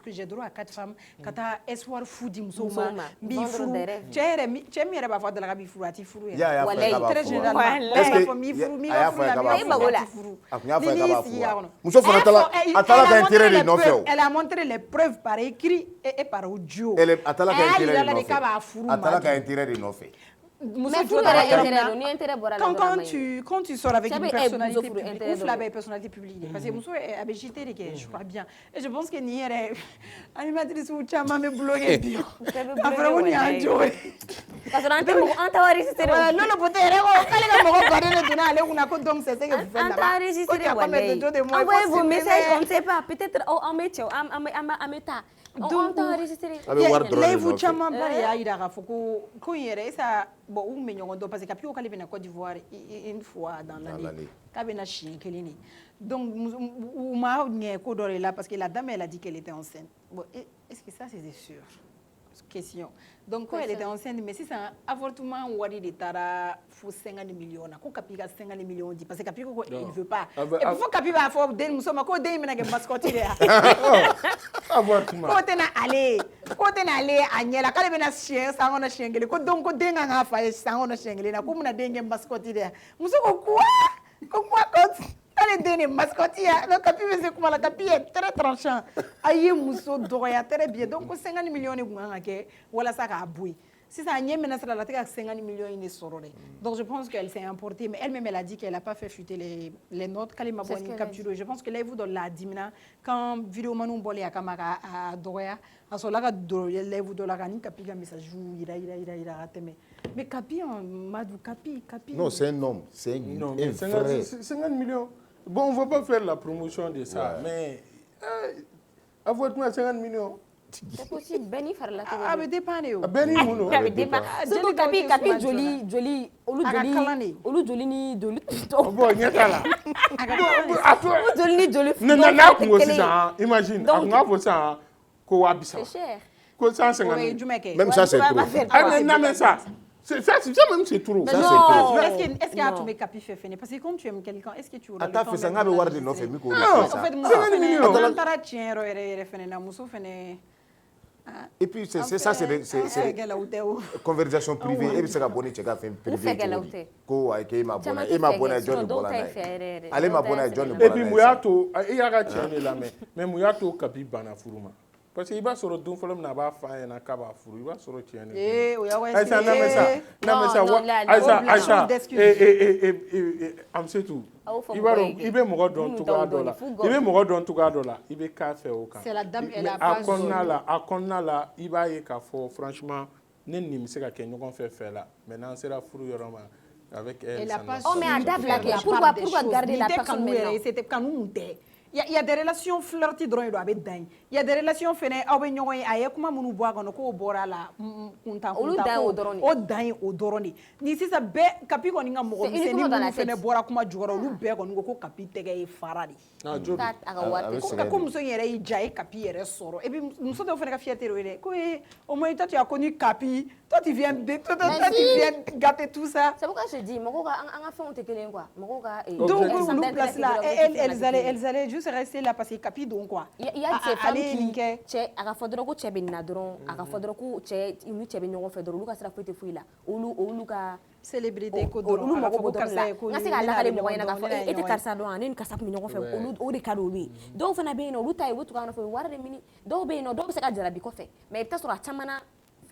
que j'ai droit à 4 femmes. Quand tu as espoir fou d'Imsouma, Bifou, tu as mis à voir de la Bifou à Tifou. Très généralement. Elle a montré les preuves par écrit et par audio. Elle a intérêt de nos faits. Quand tu sors avec une personnalité publique, ou la personnalité publique, parce que Mousso est agité, je crois bien. Et je pense que ni elle animatrice ou Tchama me bloqué bien. Après, on y a un jour. Parce que non, le poté, envoyez vos messages, on ne sait pas. Peut-être en métier, à méta. On t'a enregistré. Vous Tchama, il a faut ça. Bon, parce que Capi au Cali Côte d'Ivoire une fois dans l'année. Cabena chien kelini. Donc ou ma n'est là parce que la dame elle a dit qu'elle était enceinte. Bon, est-ce que ça c'est sûr? Question. Donc quand elle était enceinte, mais si c'est un avortement ou de tara faut 50 millions, quand Capi a 50 millions dit parce que Capi il veut pas. Et pourquoi Capi va faire des nous sommes quoi des menaces mascotte là. Avortement. Quand on allait à Niela, quand elle chien, ça on a chien, que donc denga nga fa ça on a chien, na comme na dengue mascotte là. Nous sommes quoi? Elle est donnée mascotte. Le Capi c'est comment la Capi est très tranchant. Aïe Mousso doya très bien. Donc 50 millions ni ganga ke wala ça ka boui. Si ça n'y est maintenant ça la tête 50 millions il est sororé. Donc je pense qu'elle s'est emportée mais elle-même elle a dit qu'elle a pas fait fuiter les notes quand elle m'a capturé. Je pense que là vous dans la dimina quand vidéo manou bolé à kamaka à doya à cela ka do les vous dans la rani Capi ga message ira mais Capi en Madou Capi. Non, c'est un homme, c'est un frère. 50 millions. Bon, on ne va pas faire la promotion de ça, mais avortement 50 millions. C'est possible, Benny faire la télé. Ah, mais dépendez. Benny, non. Surtout Capi joli, Olu joli ni joli. Bon, il y a là. Joli ni joli. Non, imagine, on a fait ça, c'est cher. Même ça, c'est trop. Ah, mais ça. Ça même c'est trop. Est-ce qu'il y a tout mes Capi fait finir? Parce que quand tu aimes quelqu'un, est-ce que tu auras le temps de faire ça? En fait, et puis c'est ça, c'est conversation privée. Et puis c'est la bonne check à faire privé. Et puis Mouyato, il y a gagné la main. Mais Mouyato Capi bana furuma. Parce qu'il va sur le don, il n'a pas fait un cabas fou. Il va sur le tien. Aïcha, tout. Il veut mourir dans tout cas. Il veut mourir dans tout cas. Il veut café au camp. C'est la dame, elle a pas à Konna, il va y avoir franchement, n'est pas ce qu'il nous fait là. Maintenant, c'est la fourrure avec elle. Oh, mais à Dave, pourquoi garder la personne maintenant? C'était quand nous il y a des relations flirty drôles avec dingue. Il y a des relations fainées avec nous et ailleurs comment nous boire quand nous boira la kunta o dingue o doroni. Ni si ça bé capi qu'on inga mo c'est ni nous fainées boire comment jouer au bé qu'on nous capi tege faradi. Ah job. Comme ça yere jaay capi yere soro. Et puis nous sommes fait la fierté roile. Quoi au moins tu as connu capi Toi, tu viens gâter tout ça. C'est pourquoi je dis, on a fait un téléphone quoi. Donc, nous place là. Elles allaient juste rester là parce que capi donc quoi. Il y a des femmes qui, à la fois de l'eau, tu es bien nadron, à la fois de l'eau, tu es une tu es bien fait de l'eau, ça fait te fouiller là. Ou Luca. Célébrité ko doro ala ko kasa ko ngasi ga la mo yana ga fo e te karsa do anen kasa mi ngo fe o de kado wi do fana be no lutai wutu ga no fo warde mini do be no do se ka jara bi ko fe mais ta sura chamana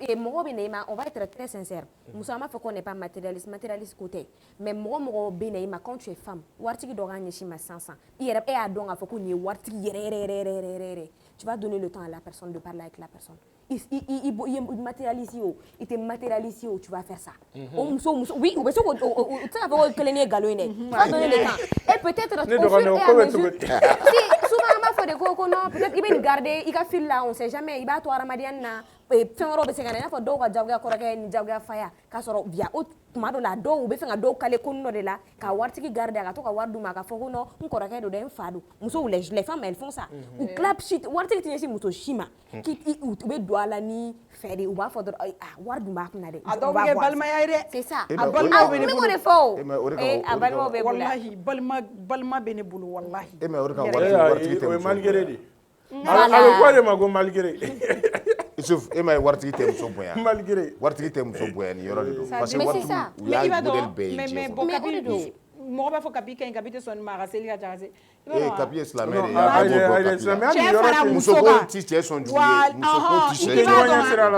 et mo be neima on va être très sincère musa ma fe ko n'est pas matérialiste côté mais mo be neima quand tu es femme warti do ga nyishi ma 500 yere e a do nga fo ko ni warti yere tu vas donner le temps à la personne de parler avec la personne. Il matérialise, il te matérialise, tu vas faire ça. Oui, ou bien tu vas donner le temps. Et peut-être au fur et à mesure, si souvent on fait des coco, non, peut-être il va garder, il va filer là, on sait jamais, il va toi Ramadiana, fin robe c'est gagné, il faut doga jaga koraka ni jaga faya, kasoro via autre tomado la do ou be fenga do kale kono de là, ka warti ki garder ka to ka wardu ma ka foko no, on koraka do den fadu. Muso les femmes elles font ça. Ou clap shit, warti ki tinesi muso shima, ki ou be do ala ni faire ou ba fodor wardu ma na de. Adobe balma yaire. C'est ça. Balma be ne bulu. Mais faux. Balma be wallahi, balma be ne bulu wallahi. E me orika warti o malgré di. Ala ko de mago malgré. Isuf e ma warti te muso boya. Malgré. Warti te muso boya ni yoro de do. Parce que warti mais il va donc mais bon capi mo ba fo capi kan capi te son mara seli ka jarase. Eh capi islamé muso ko ti te son juillet muso ko ti se.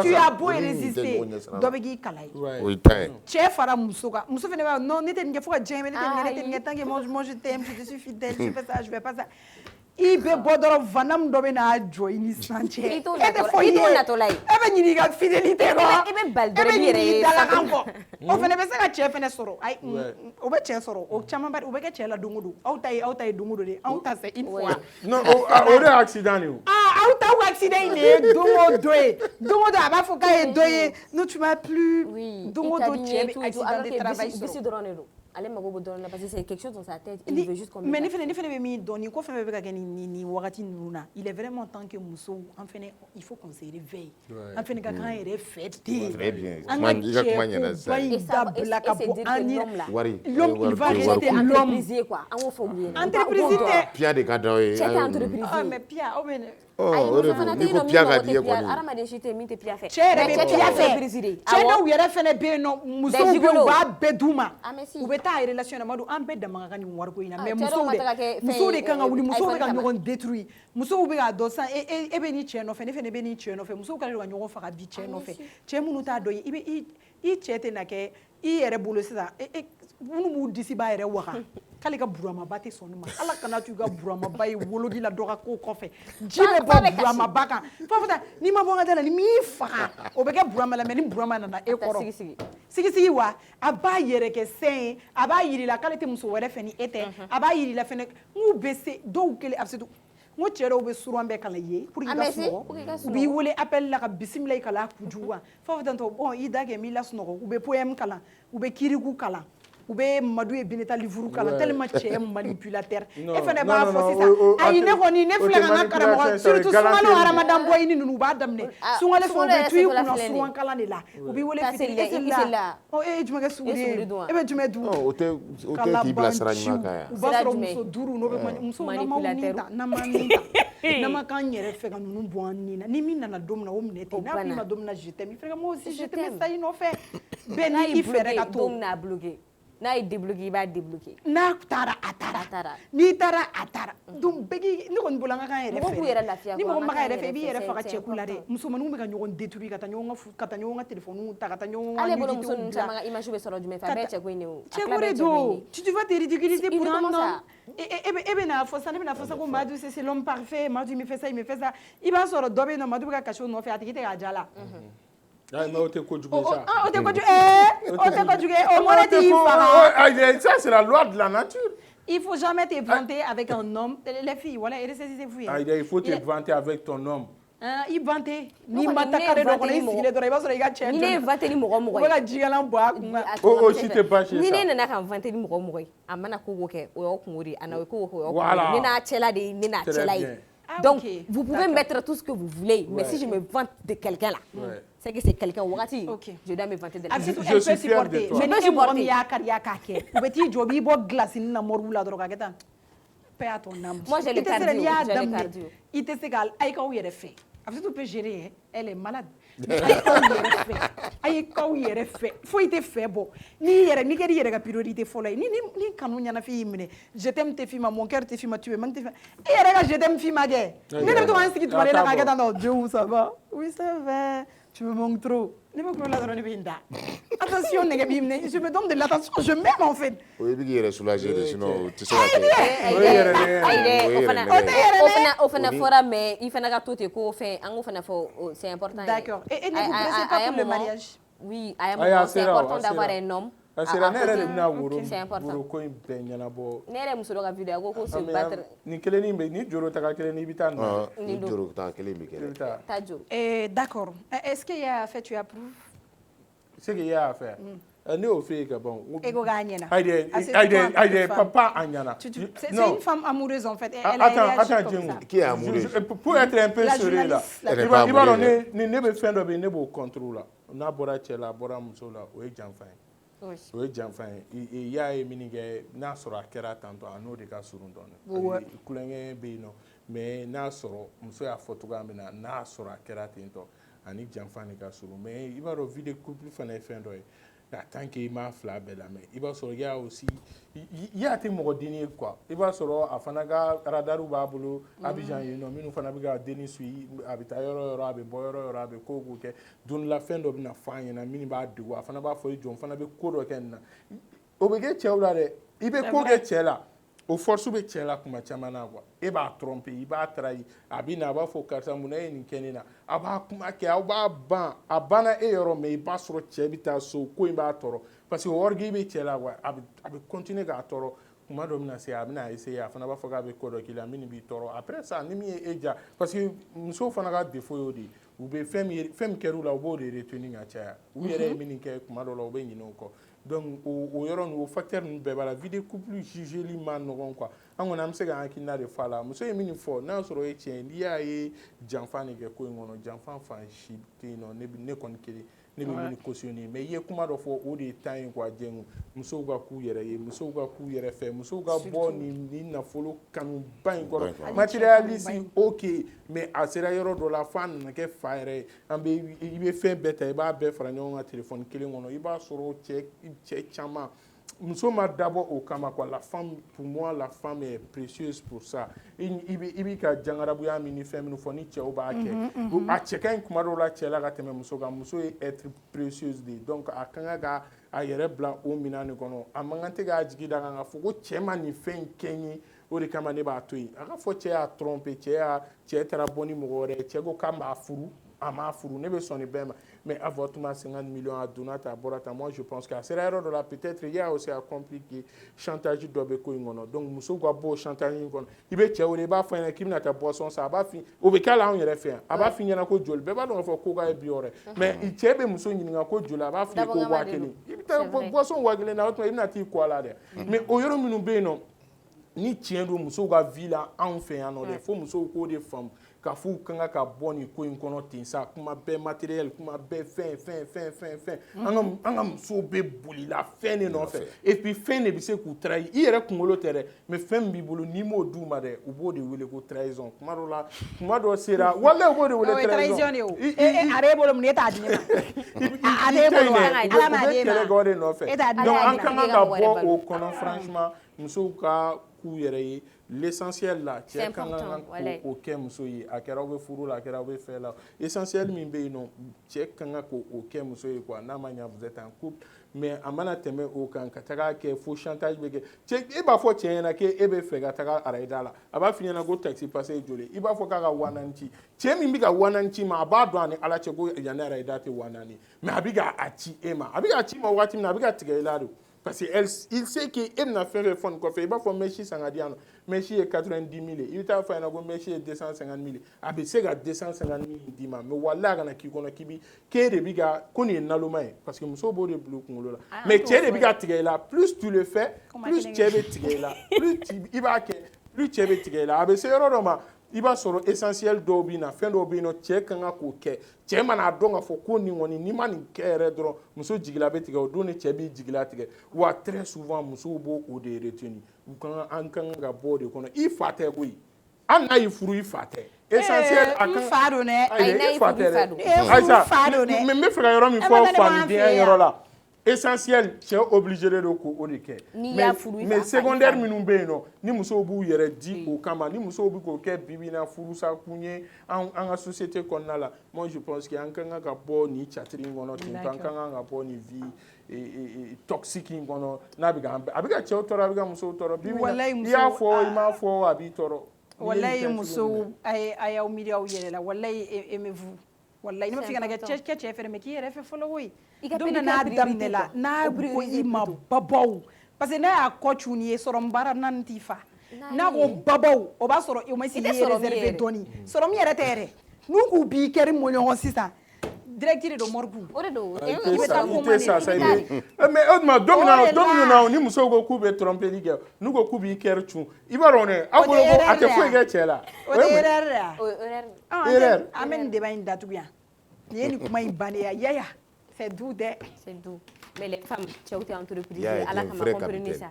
Tu as beau résister. Dobegi kalai. Oui tan. Che fara muso ka. Muso fene ba non n'était n'ge fo ka jeme n'était tant que moi je t'aime, je suis fidèle, je fais ça, je fais pas ça. I be bodoro vanam do be na joy ni sanche e te foye e be nyini ga fidélité ko e be baldere yere dala kanko o fene be se ka che fene soro ay o be che soro o chama ba o be ke che la dungudu aw tay dungudu de aw ta c'est une fois non o de accident ni aw ta ou accident ni dungudu aba fo ka e doye no tu m'as plus dungudu che accident de travail soro. Allez mago bodon parce que c'est quelque chose dans sa tête il veut juste qu'on mais ne fene be mi doni ko fene be ka ni wakati nuna il est vraiment temps que muso en fene il faut qu'on se réveille en fene ka kan ere fête très bien man diga kuma nyana ça et ça l'homme il va rester entreprise quoi en faut bien entreprise pia de cadre c'est entreprise mais pia o ben pia ga die ko ara ma de chite mi te pia fait chere be pia fait chere do yere fene be no muso be ba beduma u be ta relation na madu an be da manga ni warko ina mais muso de kan ga wuli muso be ka ɲɔgɔn détruire muso be ka do san e be ni cɛ nɔfɛ ne fene be ni cɛ nɔfɛ muso ka ɲɔgɔn faga bi cɛ nɔfɛ cɛ minnu t'a dɔn i be i cɛ tɛ na kɛ i yɛrɛ bolo sisan minnu b'u disi b'a yɛrɛ waga k'ale ka buramaba tɛ sɔn ma ala kana tu ka buramaba ye wologi la dɔ ka ko kɔfɛ ji bɛ bɔ buramaba kan fafata n'i ma bɔ n ka da la ni m'i faga o bɛ kɛ burama la mais ni burama nana e kɔrɔ sigi wa a b'a yɛrɛ kɛ sɛn ye a b'a yirila k'ale tɛ muso wɛrɛ fɛ ni e tɛ a b'a yirila fɛnɛ n'u bɛ se dɔw kelen a bɛ se n ko cɛ dɔw bɛ suran bɛɛ kalan ye pour que i ka sunɔgɔ u b'i wele appel la ka bisimila i kalan kujugu wa fafata tɔ bon i da kɛ n'i la sunɔgɔ u bɛ poème kalan u bɛ kiriku kalan u bɛ madu ye bineta livre kalan tellement cɛ ye manipulateur e fana b'a fɔ sisan ayi ne kɔni ne filɛ ka n ka karamɔgɔ surtout sunkalo hamadan bɔ i ni ninnu u b'a daminɛ sunkalo fɛ u bɛ tu i kunna suran kalan de la u b'i wele fitiri e selila e ye jumɛn kɛ suguri ye e bɛ jumɛn dun o tɛ k'i bila sira ɲuman kan yan u b'a sɔrɔ muso duuru n'o bɛ muso n'an ma k'an yɛrɛ fɛ ka ninnu bɔ an ni na ni min nana don min na o minɛ ten n'a k'i ma don min na je t'aime i fɛnɛ ka moi aussi je t'aime sa i nɔfɛ bɛɛ n'i fɛrɛ ka to n'a ye débloqué i b'a débloqué n'a taara a taara n'i taara a taara donc bɛɛ ne kɔni bolo an ka kan yɛrɛ fɛ ni mɔgɔ ma kan yɛrɛ fɛ i b'i yɛrɛ faga cɛku la dɛ musomaninw bɛ ka ɲɔgɔn détruire ka taa ɲɔgɔn ka téléphone ta ka taa ɲɔgɔn ka ale bolo muso ninnu caman ka image bɛ sɔrɔ jumɛn fɛ a bɛɛ cɛko in de o cɛko de don tu vas te ridiculiser pour un homme e bɛ na fɔ sisan ne bɛ na fɔ sisan ko Madu c'est l'homme parfait Madu il me fait ça i b'a sɔrɔ dɔ bɛ yen nɔ Madu bɛ ka kasi o nɔfɛ a tigi tɛ k'a ja la mais o tɛ kojugu sa o tɛ kojugu o mɔnɛ t'i faga ça c'est la loi de la nature. Il faut jamais te vanter avec un homme. Les filles, voilà, c'est-vous. Il faut te vanter avec ton homme. I vanter ni mata kare dɔ kɔnɔ i sigilen dɔrɔn i b'a sɔrɔ i ka cɛ ni ne ye vanter ni mɔgɔ mɔgɔ ye u bɛ ka jigalan bɔ a kun o si tɛ baasi ye ni ne nana ka vanter ni mɔgɔ mɔgɔ ye a mana ko o kɛ o y'aw kungo de ye a na o ye ko o y'aw kungo ye ne n'a cɛla de ye ne n'a cɛla ye donc vous pouvez mettre tout ce que vous voulez mais si je me vante de quelqu'un là c'est que c'est quelqu'un wagati je dois me vanter de la je suis fier de toi mais ne mɔgɔ min y'a kariya k'a kɛ u bɛ t'i jɔ u b'i bɔ glace na mɔriw la dɔrɔn ka kɛ tan paix à ton âme moi j'ai le cardio i tɛ se ka a y'ikaw yɛrɛ fɛ a bɛ se peut gérer elle est malade a y'ikaw yɛrɛ fɛ foyi tɛ fɛ bɔ n'i kɛra i yɛrɛ ka priorité fɔlɔ ye ni kanu ɲanafin y'i minɛ je t'aime tɛ f'i ma mon cœur tɛ f'i ma tu es man tɛ f'i ma i yɛrɛ ka je t'aime f'i ma kɛ ne bɛ to ka n sigi tuma la k'a kɛ tan non Dieu ça va oui ça va tu me manques trop ne bɛ kulo la dɔrɔn ne bɛ n da attention nɛgɛ b'i minɛ je me donne de l'attention je m'aime en fait o b'i k'i yɛrɛ soulager de sinon tu sais o fana fɔra mais i fana ka to ten ko fɛn an k'o fana fɔ c'est important d'accord et ne vous pressez pas pour le mariage oui à un moment c'est important d'avoir un homme Asira ne yɛrɛ de bɛna woro ko in bɛɛ ɲɛnabɔ ne yɛrɛ muso dɔ ka video a ko se battre ni kelen bɛ ni joro ta ka kelen i bɛ taa ni joro ta kelen bɛ kelen ta joro d'accord est-ce qu'il y a fait tu approuves ce qu'il y a à faire ne y'o fɛ yen ka ban e ko k'a ɲɛna Aïe, papa a ɲɛna c'est une femme amoureuse en fait elle a réagi comme ça qui est amoureuse pour être un peu sérieux là i b'a dɔn ni ne bɛ fɛn dɔ bɛ yen ne b'o contrôle la n'a bɔra cɛ la a bɔra muso la o ye janfa ye o ye janfa ye i y'a ye min kɛ n'a sɔrɔ a kɛra tantɔ a n'o de ka surun dɔɔnin kulonkɛ bɛ yen nɔ mais n'a sɔrɔ muso y'a fɔ cogoya min na n'a sɔrɔ a kɛra ten tɔ ani janfa de ka surun mais i b'a dɔn vie de couple fana ye fɛn dɔ ye en tant que i m'a fila bɛɛ lamɛn i b'a sɔrɔ i y'a aussi i y'a tɛ mɔgɔ denni ye quoi i b'a sɔrɔ a fana ka radariw b'a bolo Abidjan yen nɔ minnu fana bɛ ka denni suit a bɛ taa yɔrɔ o yɔrɔ a bɛ bɔ yɔrɔ o yɔrɔ a bɛ ko o ko kɛ don dɔ la fɛn dɔ bɛ na fɔ an ɲɛna min b'a degun a fana b'a fɔ i jɔ n fana bɛ ko dɔ kɛ nin na o bɛ kɛ cɛw la dɛ i bɛ ko kɛ cɛ la o force bɛ cɛ la kuma caman na quoi e b'a tromper i b'a trahir a bɛ na a b'a fɔ karisa mun na e ye nin kɛ ne na a b'a kuma kɛ aw b'a ban a banna e yɔrɔ mais i b'a sɔrɔ cɛ bɛ taa so ko in b'a tɔɔrɔ parce que orgueil bɛ cɛ la quoi a bɛ continuer k'a tɔɔrɔ kuma dɔ bɛ na se a bɛna essayer a fana b'a fɔ k'a bɛ ko dɔ k'i la min b'i tɔɔrɔ après ça ni min ye e ja parce que musow fana ka défaut y'o de ye u bɛ fɛn min kɛr'u la u b'o de retenir ka caya u yɛrɛ ye min kɛ kuma dɔ la u bɛ ɲinɛ o kɔ donc o yɔrɔ ninnu o facteur ninnu bɛɛ b'a la vie de couple jugeli ma nɔgɔn quoi an kɔni an bɛ se ka hakilina de fɔ a la muso ye min fɔ n'a sɔrɔ o ye tiɲɛ ye n'i y'a ye janfa de kɛ ko in kɔnɔ janfa fan si tɛ yen nɔ ne kɔni kelen ne bɛ min cautionner mais i ye kuma dɔ fɔ o de ye temps ye quoi jɛngu musow ka k'u yɛrɛ ye musow ka k'u yɛrɛ fɛ musow ka bɔ nin nafolo kanuba in kɔrɔ matérialiste ok mais a sera yɔrɔ dɔ la f'a nana kɛ fa yɛrɛ ye i bɛ fɛn bɛɛ ta i b'a bɛɛ fara ɲɔgɔn kan téléphone kelen kɔnɔ i b'a sɔrɔ cɛ caman muso ma dabɔ o kama quoi la femme pour moi la femme est précieuse pour ça i b'i ka jangarabuya min ni fɛn minnu fɔ ni cɛw b'a kɛ a cɛ ka ɲi kuma dɔw la cɛ la ka tɛmɛ muso kan muso ye être précieuse de donc a kan ka a yɛrɛ bila o minɛn de kɔnɔ a man kan tɛ k'a jigi da kan k'a fɔ ko cɛ ma nin fɛn in kɛ n ye o de kama ne b'a to yen a ka fɔ cɛ y'a tromper cɛ taara bɔ ni mɔgɔ wɛrɛ ye cɛ ko k'a m'a furu a m'a furu ne bɛ sɔn nin bɛɛ ma mais avortement 50 millions a donna ta a bɔra ta moi je pense que a sera yɔrɔ dɔ la peut-être il y a aussi à compliquer chantage dɔ bɛ ko in kɔnɔ donc musow ka bɔ o chantage in kɔnɔ i bɛ cɛ wele i b'a fɔ ɲɛna k'i bɛna taa boisson san a b'a fi o bɛ k'a la anw yɛrɛ fɛ yan a b'a fi ɲɛna ko joli bɛɛ b'a dɔn k'a fɔ ko k'a ye bi wɔɔrɔ mais cɛ bɛ muso ɲininka ko joli a b'a f'i ye ko 1000 i bɛ taa boisson 1000 na o tuma i bɛna t'i kɔ a la dɛ mais o yɔrɔ minnu bɛ yen nɔ ni tiɲɛ don musow ka vie la anw fɛ yan nɔ dɛ fo musow k'o de faamu k'a fɔ u kan ka bɔ nin ko in kɔnɔ ten sa kuma bɛɛ matériel kuma bɛɛ fɛn an ka musow bɛ boli la fɛn de nɔfɛ et puis fɛn de bɛ se k'u trahir i yɛrɛ kunkolo tɛ dɛ mais fɛn min b'i bolo n'i m'o d'u ma dɛ u b'o de wele ko trahison kuma dɔ sera walahi u b'o de wele trahison de o a b'e bolo mun e t'a di ne ma a b'e bolo wa ala ma d'e ma kɛlɛ kɛ o de nɔfɛ donc an kan ka bɔ o kɔnɔ franchement musow ka k'u yɛrɛ ye l'essentiel là cɛ kan ka k'o kɛ muso ye a kɛra aw bɛ furu la a kɛra aw bɛ fɛ la essentiel min bɛ yen nɔ cɛ kan ka k'o kɛ muso ye quoi n'a ma ɲɛ vous êtes en couple mais a mana tɛmɛ o kan ka taga kɛ fo chantage bɛ kɛ cɛ e b'a fɔ cɛ ɲɛna k'e bɛ fɛ ka taga arayida la a b'a f'i ɲɛna ko taxi passe ye joli i b'a fɔ k'a ka 4000 ci cɛ min bɛ ka 4000 ci ma a b'a dɔn a ni ala cɛ ko yanni arayida tɛ 4000 mais a bɛ k'a ci e ma a bɛ k'a ci ma waati min na a bɛ ka tigɛ i la de parce que il sait que e bɛna fɛn fɛn fɔ nin kɔfɛ i b'a fɔ mèche san ka di yan nɔ mèche ye 90 000 i bɛ taa fɔ a ɲɛna ko mèche ye 250 000 a bɛ se ka 250 000 d'i ma mais walahi a kana k'i kɔnɔ k'e de bɛ ka ko nin ye naloma ye parce que muso b'o de bila u kunkolo la mais cɛ de bɛ ka tigɛ i la plus tu le fais plus cɛ bɛ tigɛ i la plus i b'a kɛ plus cɛ bɛ tigɛ i la a bɛ se yɔrɔ dɔ ma i b'a sɔrɔ essentiel dɔw bɛ na fɛn dɔw bɛ yen nɔ cɛ kan ka k'o kɛ cɛ mana dɔn k'a fɔ ko nin kɔni n'i ma nin kɛ yɛrɛ dɔrɔn muso jigila bɛ tigɛ o don ni cɛ b'i jigila tigɛ wa très souvent musow b'o o de retenir an kan ka bɔ o de kɔnɔ i fa tɛ koyi an n'a y'i furu i fa tɛ essentiel a kan n fa don dɛ i fa tɛ dɛ Aïcha mais n bɛ fɛ ka yɔrɔ min fɔ famidenya yɔrɔ la essentiel cɛ obligé de don k'o de kɛ mais secondaire minnu bɛ yen nɔ ni musow b'u yɛrɛ di o kama ni musow bɛ k'o kɛ bi-bi in na furusa kun ye an ka société kɔnɔna la moi je pense que an kan ka bɔ nin catiri in kɔnɔ ten tɔ an kan ka bɔ nin vie toxique in kɔnɔ n'a bɛ ka a bɛ ka cɛw tɔɔrɔ a bɛ ka musow tɔɔrɔ bi-bi in na i y'a fɔ i m'a fɔ a b'i tɔɔrɔ wallahi musow a y'aw miiri aw yɛrɛ la wallahi aimez-vous wallahi ne b'a fɛ ka na kɛ cɛ fɛrɛ mais k'i yɛrɛ fɛ fɔlɔ koyi don n'a daminɛ la n'a ko i ma babaw parce que n'a y'a kɔ cu ni ye sɔrɔ baara naani t'i fa n'a ko babaw o b'a sɔrɔ au moins i ye réservé dɔɔni sɔrɔ min yɛrɛ tɛ yɛrɛ n'u k'u b'i kɛri mɔɲɔgɔn sisan direct de don morgue o de don i tɛ sa sa mais o tuma don min na ni musow ko k'u bɛ trompeli kɛ n'u ko k'u b'i kɛri cun i b'a dɔn dɛ aw bolo ko a tɛ foyi kɛ cɛ la o tɛ erreur de ye an bɛ nin débat in datugu yan nin ye nin kuma in bannen ya yaya c'est doux dɛ c'est doux mais les femmes cɛw tɛ entreprise ala kama comprenez ça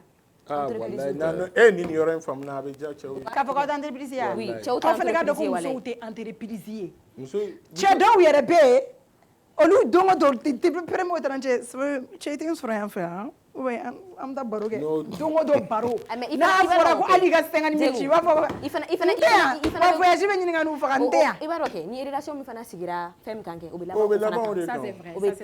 ni nin yɔrɔ in faamuna a bɛ diya cɛw ye k'a fɔ k'aw tɛ entreprise ye oui cɛw tɛ aw fana k'a dɔn ko entreprise musow tɛ entreprise ye muso cɛ dɔw yɛrɛ bɛ yen olu don o don permet o taara cɛ i tɛ n sɔrɔ yan fɛ yan ou bien an bɛ taa baro kɛ don o don baro n'a fɔra ko hali i ka 50 minutes i b'a fɔ i fana wa voyage bɛ ɲininkaliw faga n tɛ yan i b'a dɔn kɛ ni relation min fana sigira fɛn min kan kɛ o bɛ laban o de kan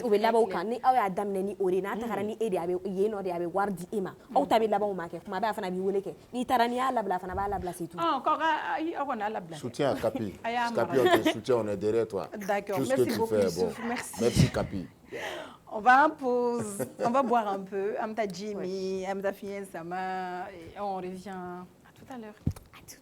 o bɛ laban o kan ni aw y'a daminɛ ni o de n'a tagara ni e de a bɛ yen nɔ de a bɛ wari di e ma aw ta bɛ laban o ma kɛ kuma bɛɛ a fana b'i wele kɛ n'i taara n'i y'a labila a fana b'a labila c'est tout aw kɔni y'a labila soutien à Capi Capi on te soutient on est derrière toi d'accord tout ce que tu fais bon merci Capi. On va en pause, on va boire un peu. Amta Jimmy, Amta Fien Sama, et on revient à tout à l'heure. À tout.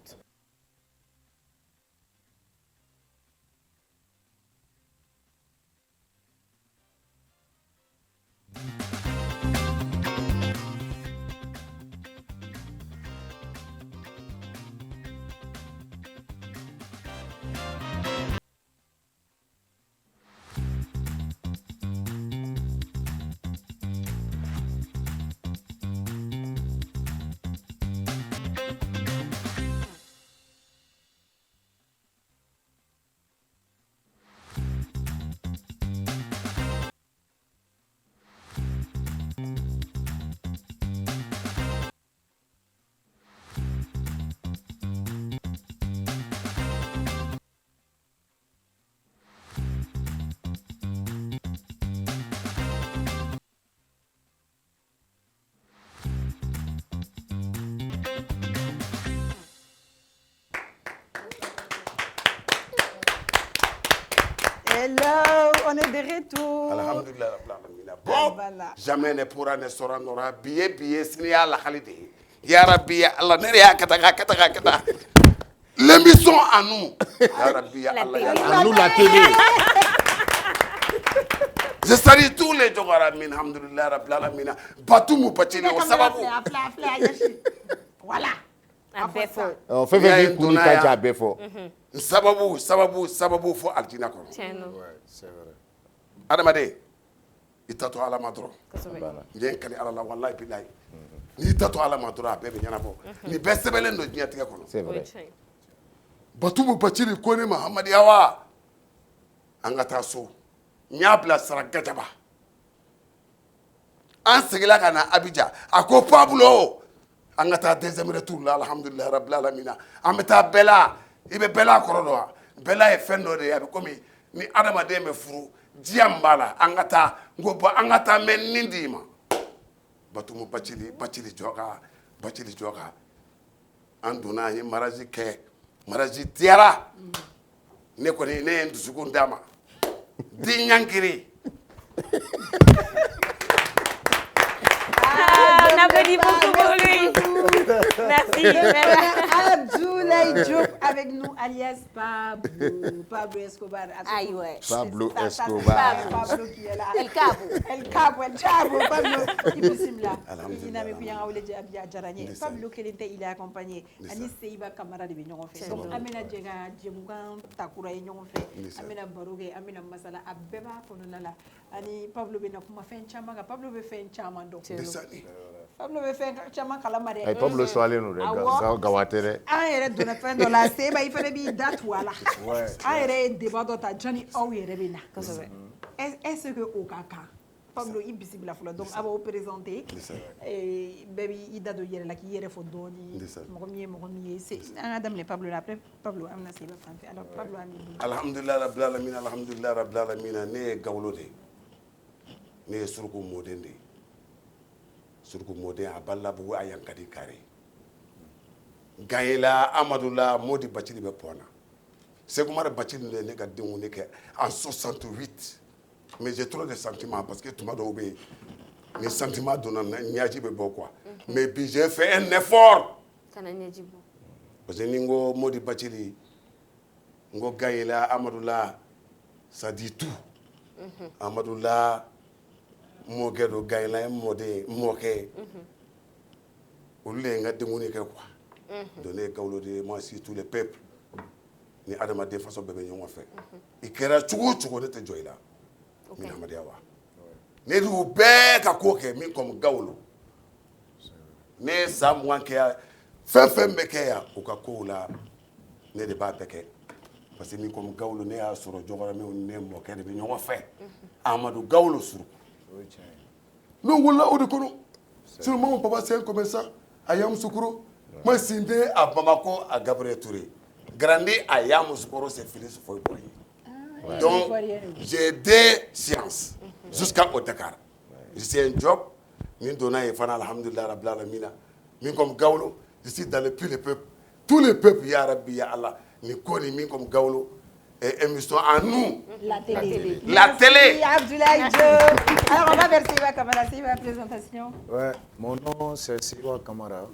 Hello, on est de retour. Alhamdulillah. Bon, jamais ne pourra ne sera n'aura billet sini ya la khalidi. Ya Rabbi ya Allah ne ya kata. L'émission à nous. Ya Rabbi ya Allah. À nous la télé. Je salue tous les Jogara min alhamdulillah rabbil alamin. Batumu patini o sababu. Voilà. A bɛɛ fɔ. On fait venir Kouni Kanja à Befo. Sababu fo altina ko. Tiens non. Ouais, c'est vrai. Adamade. Itato ala madro. Kosɛbɛ. Yen kali ala la wallahi billahi. Ni tato ala madro a bɛɛ bɛ ɲanabɔ. Ni bɛɛ sɛbɛlen don diɲɛ tigɛ kɔnɔ. C'est vrai. Batumu patini ko ni Muhammad yawa. An ka taa so. N y'a bila sara gajaba. An segila ka na Abidjan. A ko Pablo. An ka taa deuxième retour la alhamdulillah rabbil alamin. An bɛ taa Bella. I bɛ Bella kɔrɔ dɔn wa? Bella ye fɛn dɔ de ye a bɛ komi ni adamaden bɛ furu diya min b'a la an ka taa n ko an ka taa n bɛ nin d'i ma. Batumu Bacili jɔka an donna an ye mariage kɛ mariage diyara ne kɔni ne ye n dusukun d'a ma. Di ɲankiri. On applaudit beaucoup pour lui. Merci. Abdoulaye. Abdoulaye Diop avec nous, alias Pablo Escobar. Aïe, ouais. Pablo Escobar. Pablo qui est là. El Cabo. El Cabo, Pablo. Il est possible là. Alhamdulillah. Pablo Kelente, il est accompagné. Ani Seiba Kamara de Bignon fait. Donc, Amena Djega, Djemougan, Takura, Yon fait. Amena Barouge, Amena Masala, Abeba, Kononala. Ani Pablo Benakuma fait un chama, Pablo veut faire un chama. Pablo veut faire un chama calamare. Ay Pablo soale no de gawatere. An yɛrɛ donna fɛn dɔ la Seba i fana b'i da tu a la an yɛrɛ ye débat dɔ ta jɔnni aw yɛrɛ bɛ na est-ce que o ka kan Pablo i bisimila fɔlɔ donc a b'aw présenter bɛɛ b'i da don i yɛrɛ la k'i yɛrɛ fɔ dɔɔni mɔgɔ min ye an ka daminɛ Pablo la après Pablo an bɛna Seba fan fɛ alors Pablo an b'i bolo. Alhamdulillah rabbil alamin, alhamdulillah rabbil alamin. Ne ye Gawlo de, ne ye Suruku Moden de. Suruku Moden a Balabugu a Yankadi Kare. Gaïla Amadoula Modi Bachili Bepona. C'est comme le Bachili en 68. Mais j'ai trop de sentiments parce que tout m'a donné. Mes sentiments donnent Niaji beaucoup. Mais j'ai fait un effort. Parce que Ningo Modi Bachili, Ngo Gaïla Amadoula, ça dit tout. Amadoula Mogedo Gaïla Modi Moke. Oulé nga demoni ke quoi. Donner Gawlo de moi aussi tous les peuples ni adama de façon bébé ñoo fait i kera chugo de te joyla mi hamadiya wa ne du be ka ko ke mi comme Gawlo ne sam wanke ya fem be ke ya o ka ko la ne de ba ke parce que mi comme Gawlo ne ya soro jogora mi ne mo ke de be ñoo fait Amadou Gawlo suru no wala o de kono sur mon papa c'est comme ça ayam sukuru. Moi, Sindé à Bamako, à Gabriel Touré. Grandi à Yamousboro, c'est Félix Foyboy. Donc, j'ai des sciences jusqu'à Dakar. C'est un job. Min donna et fana alhamdulillah rabbil alamin. Min comme Gawlo, je suis dans les peuples. Tous les peuples, ya Rabbi, ya Allah. Ni koni min comme Gawlo. Et émission à nous. La télé. La télé. Abdoulaye Diop. Alors, on va vers Seba Kamara. C'est ma présentation. Ouais, mon nom c'est Seba Kamara.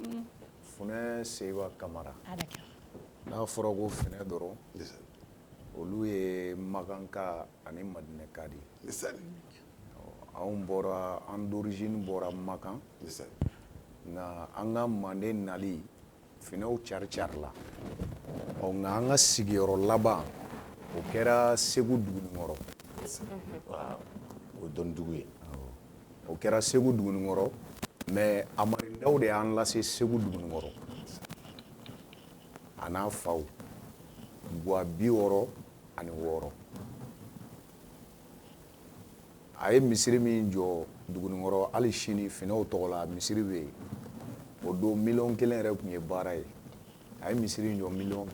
Funɛ Seba Kamara. Ah, d'accord. N'a fɔra ko Funɛ dɔrɔn olu ye Makanka ani Madinɛka de ye. Anw bɔra an d'origine bɔra Makan nka an ka Manden nali Funɛw cari la nka an ka sigiyɔrɔ laban o kɛra Segu Dugunikɔrɔ. O don dugu ye. O kɛra Segu Dugunikɔrɔ. Mais Amarindaw de y'an lase Segu Dugunikɔrɔ a n'a faw Buwa 66 a ye misiri min jɔ Dugunikɔrɔ hali sini Funɛw tɔgɔ la misiri bɛ yen o don 1 million yɛrɛ tun ye baara ye a ye misiri jɔ 100 000.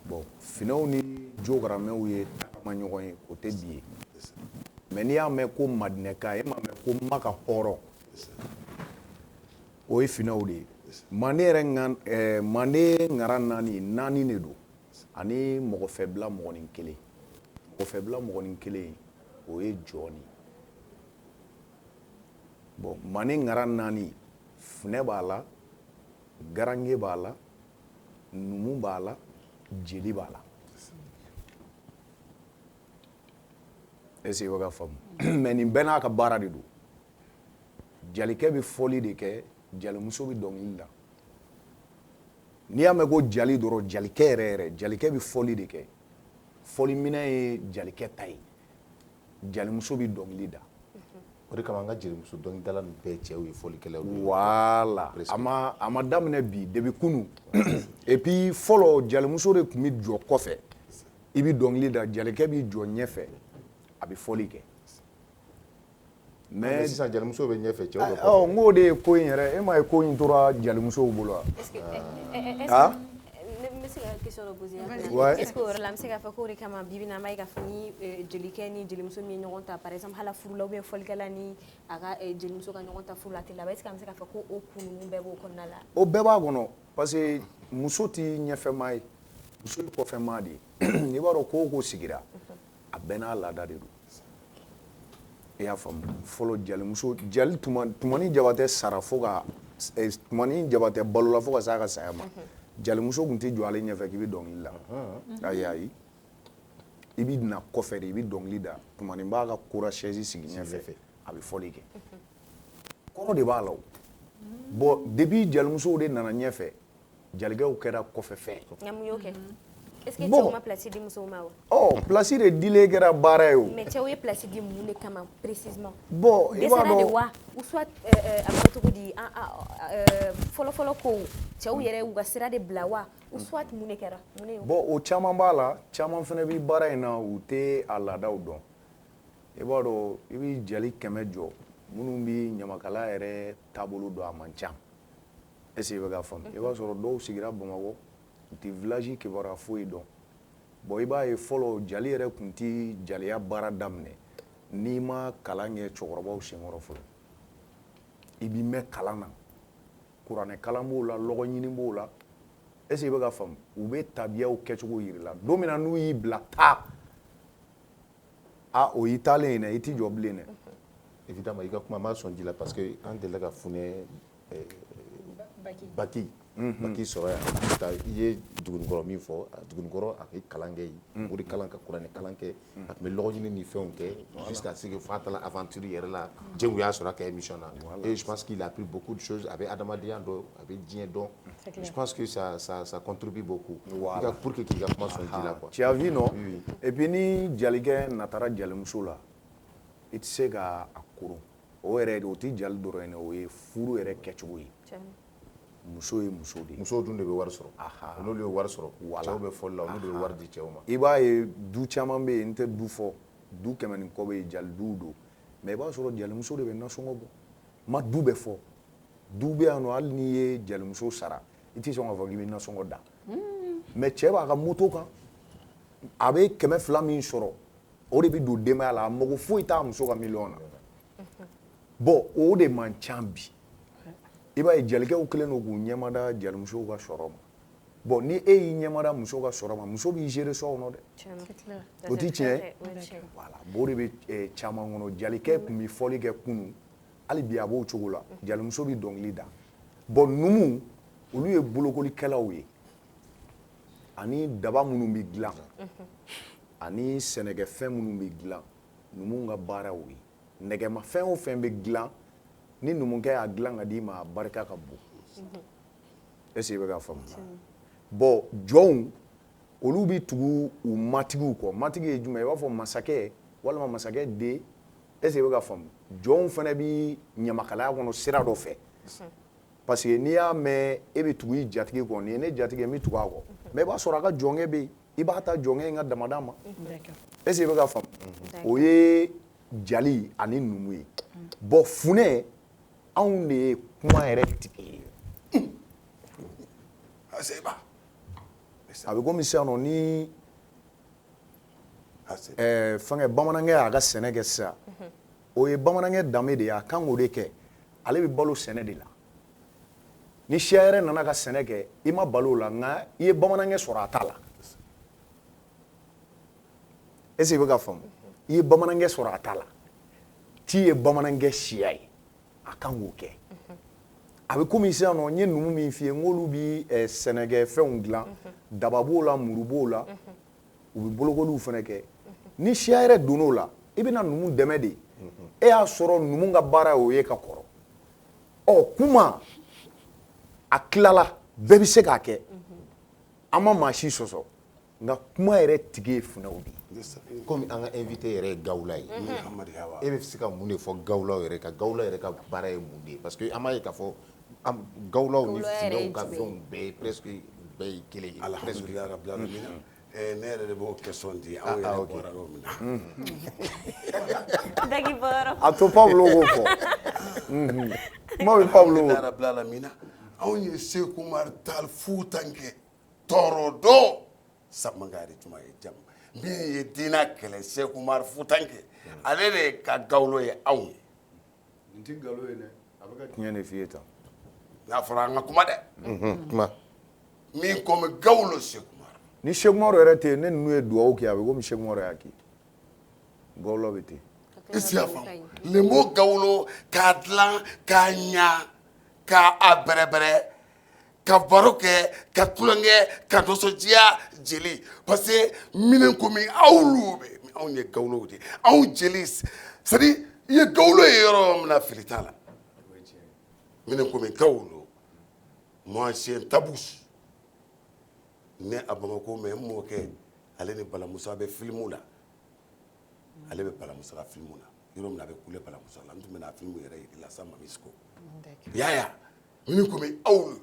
Bon Funɛw ni jogaramɛw ye tagama ɲɔgɔn ye o tɛ bi ye. Mais n'i y'a mɛn ko Madinɛka e m'a mɛn ko Maka hɔrɔn o ye Funɛw de ye. Manden ŋara naani de don ani mɔgɔfɛbila mɔgɔnin kelen. Mɔgɔfɛbila mɔgɔnin kelen o ye Jɔni. Bon Manden ŋara naani Funɛ b'a la Garange b'a la Numu b'a la Jeli b'a la. Est-ce que vous avez faamu mais nin bɛɛ n'a ka baara de don jalikɛ bɛ fɔli de kɛ jalimuso bɛ dɔnkili da n'i y'a mɛn ko jali dɔrɔn jalikɛ yɛrɛ jalikɛ bɛ fɔli de kɛ fɔliminɛn ye jalikɛ ta ye jalimuso bɛ dɔnkili da O de kama an ka jelimuso dɔnkilidala ninnu bɛɛ cɛw ye fɔlikɛlaw ye. Voilà a ma daminɛ bi depuis kunu et puis fɔlɔ jalimuso de tun bɛ jɔ kɔfɛ i bɛ dɔnkili da jalikɛ bɛ jɔ ɲɛfɛ a bɛ fɔli kɛ. Mais sisan jalimuso bɛ ɲɛfɛ cɛw bɛ kɔfɛ. N k'o de ye ko in yɛrɛ e ma ye ko in tora jalimusow bolo wa. Est-ce que ne bɛ se ka question dɔ poser est-ce que o yɔrɔ la an bɛ se k'a fɔ k'o de kama bi bi in na an b'a ye k'a fɔ ni jelikɛ ni jelimuso min ye ɲɔgɔn ta par exemple hala furu la ou bien fɔlikɛla ni a ka jelimuso ka ɲɔgɔn ta furu la a tɛ laban est-ce que an bɛ se k'a fɔ ko o kun ninnu bɛɛ b'o kɔnɔna la. O bɛɛ b'a kɔnɔ parce que muso tɛ ɲɛfɛmaa ye muso ye kɔfɛmaa de ye i b'a dɔn ko o ko sigira a bɛɛ n'a laada de don. I y'a faamu fɔlɔ jalimuso tumani Jabatɛ sara fo ka tumani Jabate balola fo ka sa ka saya ma jalimuso kun tɛ jɔ ale ɲɛfɛ k'i bɛ dɔnkili la ayi i bɛ na kɔfɛ de i bɛ dɔnkili da tumani b'a ka kora chaise sigi ɲɛfɛ a bɛ fɔli kɛ kɔrɔ de b'a la o bon depuis jalimusow de nana ɲɛfɛ jalikɛw kɛra kɔfɛfɛn nka mun y'o kɛ est-ce que cɛw ma place di musow ma wa place de dilen kɛra baara ye o mais cɛw ye place di mun de kama précisément bon i b'a dɛsɛra de dɔn wa ou soit a bɛ fɔ cogo di fɔlɔfɔlɔ kow cɛw yɛrɛ u ka sira de bila wa ou soit mun de kɛra mun de y'o bon o caman b'a la caman fana bɛ baara in na u tɛ a laadaw dɔn i b'a dɔn i bɛ jali 100 jɔ minnu bɛ ɲamakala yɛrɛ taabolo dɔn a man ca est-ce que i bɛ ka faamu i b'a sɔrɔ dɔw sigira Bamakɔ u tɛ village kibaruya foyi dɔn bon i b'a ye fɔlɔ jali yɛrɛ tun tɛ jaliya baara daminɛ n'i ma kalan kɛ cɛkɔrɔbaw senkɔrɔ fɔlɔ i b'i mɛn kalan na kuranɛ kalan b'o la lɔgɔ ɲini b'o la est-ce que i bɛ ka faamu u bɛ tabiyaw kɛcogo yiri la don min na n'u y'i bila taa o y'i taalen ye dɛ i t'i jɔ bilen dɛ évidemment i ka kuma ma sɔn ji la parce que an delila ka funɛ Baki sɔrɔ yan i ye Dugunikɔrɔ min fɔ Dugunikɔrɔ a ye kalan kɛ yen o de kalan ka kuranɛ kalan kɛ a tun bɛ lɔgɔ ɲini ni fɛnw kɛ jusqu'à ce que f'a taara aventure yɛrɛ la Djengu y'a sɔrɔ a ka émission na et je pense qu'il a appris beaucoup de choses a bɛ adamadenya dɔn a bɛ diɲɛ dɔn je pense que ça contribue beaucoup pour que k'i ka kuma sɔn ji la quoi tu as vu non et puis ni jalikɛ natara jalimuso la i tɛ se ka a koron o yɛrɛ o tɛ jali dɔrɔn ye o ye furu yɛrɛ kɛcogo ye muso ye muso de ye musow dun de bɛ wari sɔrɔ n'olu ye wari sɔrɔ cɛw bɛ fɔli la olu de bɛ wari di cɛw ma i b'a ye du caman bɛ yen n tɛ du fɔ du 100 ni kɔ bɛ yen jali duw don mais i b'a sɔrɔ jalimuso de bɛ nasɔngɔ bɔ ma du bɛ fɔ du bɛ yan nɔ hali n'i ye jalimuso sara i tɛ sɔn k'a fɔ k'i bɛ nasɔngɔ da mais cɛ b'a ka moto kan a bɛ 200 min sɔrɔ o de bɛ don denbaya la a mago foyi t'a muso ka miliyɔn na bon o de man ca bi i b'a ye jalikɛw kɛlen don k'u ɲɛmada jalimusow ka sɔrɔ ma bon ni e y'i ɲɛmada muso ka sɔrɔ ma muso b'i gérer so kɔnɔ dɛ o tɛ tiɲɛ voilà o de bɛ caman kɔnɔ jalikɛ tun bɛ fɔli kɛ kunun hali bi a b'o cogo la jalimuso bɛ dɔnkili da bon numu olu ye bolokolikɛlaw ye ani daba minnu bɛ dilan ani sɛnɛkɛfɛn minnu bɛ dilan numuw ka baara y'o ye nɛgɛmafɛn o fɛn bɛ dilan ni numukɛ y'a dilan ka d'i ma a barika ka bon est-ce que i bɛ ka faamu bon jɔnw olu bɛ tugu u matigiw kɔ matigi ye jumɛn ye i b'a fɔ masakɛ walima masakɛ den est-ce que i bɛ ka faamu jɔnw fana bɛ ɲamakalaya kɔnɔ sira dɔ fɛ parce que n'i y'a mɛn e bɛ tugu i jatigi kɔ nin ye ne jatigi ye n bɛ tugu a kɔ mais i b'a sɔrɔ a ka jɔnkɛ bɛ yen i b'a ta jɔnkɛ in ka damada ma est-ce que i bɛ ka faamu o ye jali ani numu ye bon funɛ anw de ye kuma yɛrɛ tigi ye a bɛ komi sisan nɔ ni fɛnkɛ bamanankɛ y'a ka sɛnɛ kɛ sisan o ye bamanankɛ danbe de ye a kan k'o de kɛ ale bɛ balo sɛnɛ de la ni siya yɛrɛ nana ka sɛnɛ kɛ i ma balo o la nka i ye bamanankɛ sɔrɔ a ta la est-ce que i bɛ ka faamu i ye bamanankɛ sɔrɔ a ta la ti ye bamanankɛ siya ye a kan k'o kɛ a bɛ komi sisan nɔ n ye numu min f'i ye n k'olu bɛ sɛnɛkɛfɛnw dilan daba b'o la muru b'o la u bɛ bolokoliw fana kɛ ni siya yɛrɛ donn'o la i bɛna numu dɛmɛ de e y'a sɔrɔ numu ka baara y'o ye ka kɔrɔ ɔ kuma a tilala bɛɛ bɛ se k'a kɛ an ma maa si sɔsɔ nka kuma yɛrɛ tigi ye funɛw de ye komi an ka invité yɛrɛ ye Gawula ye e bɛ se ka mun de fɔ Gawulaw yɛrɛ ka Gawula yɛrɛ ka baara ye mun de ye parce que an b'a ye k'a fɔ Gawulaw ni funɛw ka fɛnw bɛɛ presque bɛɛ ye kelen ye alhamdulilayi rabbil alamin ne yɛrɛ de b'o question di aw yɛrɛ bɔra yɔrɔ min na dagi bɔyɔrɔ a to Pablo k'o fɔ kuma bɛ Pablo alhamdulilayi rabbil alamin anw ye Seku Umaru Tall Fuutankɛ tɔɔrɔ dɔ Samagari tuma ye jamu min ye diinɛ kɛlɛ Seku Umaru Fuutankɛ ale de ka Gawulo ye anw ye nin tɛ nkalon ye dɛ a bɛ ka tiɲɛ de f'i ye tan n'a fɔra an ka kuma dɛ kuma min komi Gawulo Seku Umaru ni Seku Umaru yɛrɛ tɛ yen ne ninnu ye dugawu kɛ a bɛ komi Seku Umaru y'a kɛ Gawulo bɛ ten est-ce que y'a faamu le mot Gawulo k'a dilan k'a ɲa k'a bɛrɛbɛrɛ ka baro kɛ ka tulonkɛ ka dɔsɔdiya jeli parce que minɛn komi aw bɛ anw ye gawulow de anw jeli c'est à dire i ye gawulo ye yɔrɔ min na fili t'a la minɛn komi gawulo moi c'est Tabous né à Bamako mais n mɔkɛ ale ni Balamusa bɛ filimu la ale bɛ Balamusa la filimu na yɔrɔ min na a bɛ kule Balamusa la n tun bɛ na filimu yɛrɛ yiri la sa Mamisiko yaya minɛn komi aw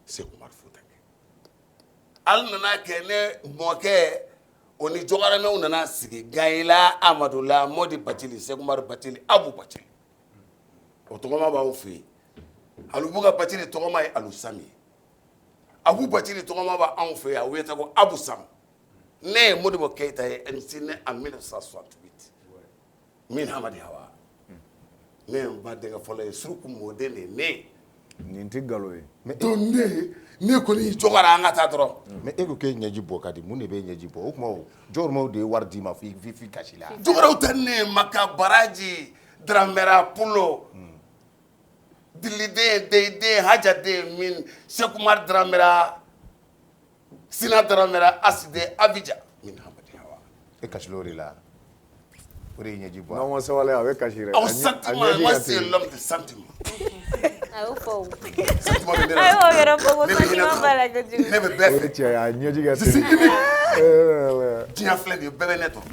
Seku Umaru Futakɛ al nana kɛ ne mɔkɛ o ni Jɔkɔrɔmɛw nana sigi Gayila Amadu la Modi Bacili Seku Umaru Bacili Abu Bacili o tɔgɔma b'anw fɛ yen Alubuga Bacili tɔgɔma ye Alusami Abu Bacili tɔgɔma b'anw fɛ yan o ye ko Abu Sam ne ye Modibo Keita ye MC ne en 1968 min Hamadi Hawa ne ye n ba denkɛ fɔlɔ ye Suruku Mɔden de ne nin tɛ nkalon ye donc ne kɔni Jɔkɔrɔ an ka taa dɔrɔn mais e ko k'e ɲɛji bɔ ka di mun de b'e ɲɛji bɔ o tuma Jɔkɔrɔmɛw de ye wari d'i ma f'i kasi la Jɔkɔrɔw tɛ ne Maka Baraji Dramera Pulo Diliden Deyiden Hajaden min Seku Umaru Dramera Sina Dramera Aside Abidjan min Hamadi Hawa e kasila o de la o de ye ɲɛji bɔ n'aw ma sabali a bɛ kasi dɛ aw sentiment moi c'est l'homme de sentiment ayo fo sentiment de ne ayo yɛrɛ fo ko sentiment b'a la kojugu ne bɛ bɛɛ o ye fɛ tiɲɛ ye a ɲɛji ka je suis teli unique diɲɛ filɛ nin ye bɛɛ bɛ ne dɔn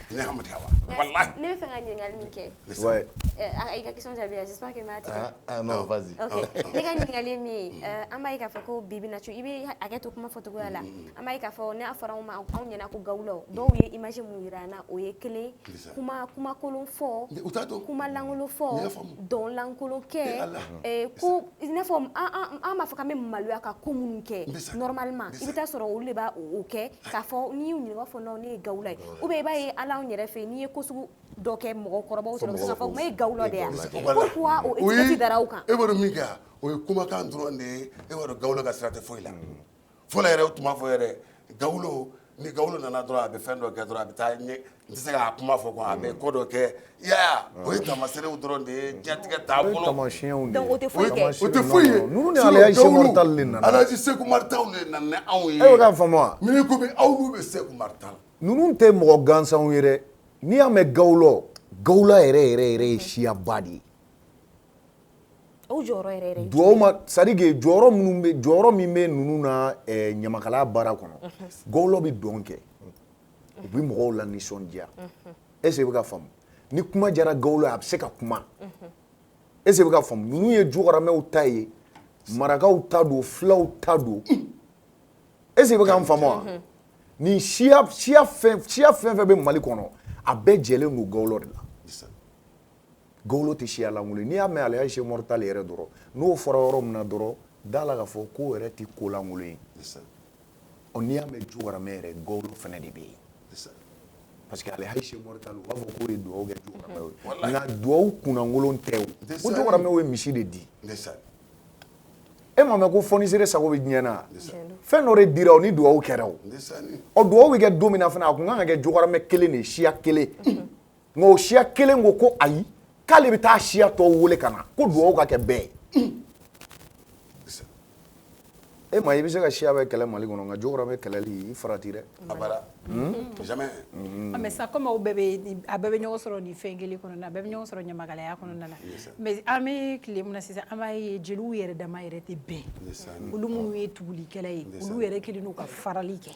ne Hamadi Hawa wallahi ne bɛ fɛ ka ɲininkali min kɛ ouais i ka question jaabi j'espère que m'a tigɛ ah non vas-y ok ne ka ɲininkali ye min ye an b'a ye k'a fɔ ko bibi na i bɛ hakɛ to kuma fɔcogoya la an b'a ye k'a fɔ n'a fɔra anw ma anw ɲɛna ko gawulaw dɔw ye image mun jira an na o ye kelen kumakolon fɔ u t'a dɔn kuma lankolon fɔ dɔn lankolon kɛ Ala. ko i n'a fɔ an b'a fɔ k'an bɛ maloya ka ko minnu kɛ normalement i bɛ taa sɔrɔ olu de b'a o kɛ k'a fɔ n'i y'u ɲininka u b'a fɔ non ne ye gawula ye ou bien i b'a ye hali anw yɛrɛ fɛ n'i ye ko sugu dɔ kɛ mɔgɔkɔrɔbaw sɔrɔ u bɛ se k'a fɔ ma ye gawula de yan pourquoi o étiquette dara aw kan e b'a dɔn min kɛ o ye kumakan dɔrɔn de ye e b'a dɔn gawulo ka sira tɛ foyi la fɔlɔ yɛrɛ o tun b'a fɔ yɛrɛ gawulo ni gawulo nana dɔrɔn a bɛ fɛn dɔ kɛ dɔrɔn a bɛ taa ɲɛ n tɛ se k'a kuma fɔ quoi a bɛ ko dɔ kɛ i y'a ye o ye tamaserew dɔrɔn de ye diɲɛtigɛ taabolo tamasiyɛnw de donc o tɛ foyi kɛ o tɛ foyi ye ninnu ni Alaji Seku Umaru Tall de nana Alaji Seku Umaru Tall de nana ni anw ye e bɛ k'a faamu wa min komi aw n'u bɛ Seku Umaru Tall ninnu tɛ mɔgɔ gansanw ye dɛ n'i y'a mɛn gawula yɛrɛ ye siyaba de ye o jɔyɔrɔ yɛrɛ duwawu ma c'est à dire que jɔyɔrɔ min bɛ ninnu na ɲamakalaya baara kɔnɔ gawulaw bɛ dɔn kɛ u bɛ mɔgɔw la nisɔndiya est ce que i bɛ ka faamu ni kuma diyara gawula a bɛ se ka kuma est ce que i bɛ ka faamu ninnu ye Jɔkɔrɔmɛw ta ye marakaw ta don fulaw ta don est ce que i bɛ ka n faamu wa nin siya fɛn fɛn bɛ Mali kɔnɔ a bɛɛ jɛlen don gawulaw de la gawulo tɛ siya lankolon ye n'i y'a mɛn Alaji Seku Umaru Tall yɛrɛ dɔrɔn n'o fɔra yɔrɔ min na dɔrɔn da la k'a fɔ ko yɛrɛ tɛ ko lankolon ye n'i y'a mɛn Jɔkɔrɔmɛ yɛrɛ gawulo fana de bɛ yen parce que Alaji Seku Umaru Tall u b'a fɔ k'o ye duwawu kɛ Jɔkɔrɔmɛ ye nka duwawu kunnankolon tɛ o ko Jɔkɔrɔmɛw ye misi de di e m'a mɛn ko fɔnisere sago bɛ diɲɛ na fɛn dɔ de dira o ni duwawu kɛra o duwawu bɛ kɛ don min na fana a tun kan ka kɛ Jɔkɔrɔmɛ kelen de ye siya kelen nka o siya kelen ko ko ayi k'ale bɛ taa siya tɔw wele ka na ko duwawu ka kɛ bɛɛ ye e ma i bɛ se ka siya bɛɛ kɛlɛ Mali kɔnɔ nka Jɔkɔrɔmɛ kɛlɛli i farati dɛ abada jamais mais ça comme aw bɛɛ bɛ ɲɔgɔn sɔrɔ nin fɛn kelen kɔnɔna na a bɛɛ bɛ ɲɔgɔn sɔrɔ ɲamakalaya kɔnɔna na mais an bɛ tile min na sisan an b'a ye jeliw yɛrɛ dama yɛrɛ tɛ bɛn olu minnu ye tugulikɛla ye olu yɛrɛ kelen n'u ka farali kɛ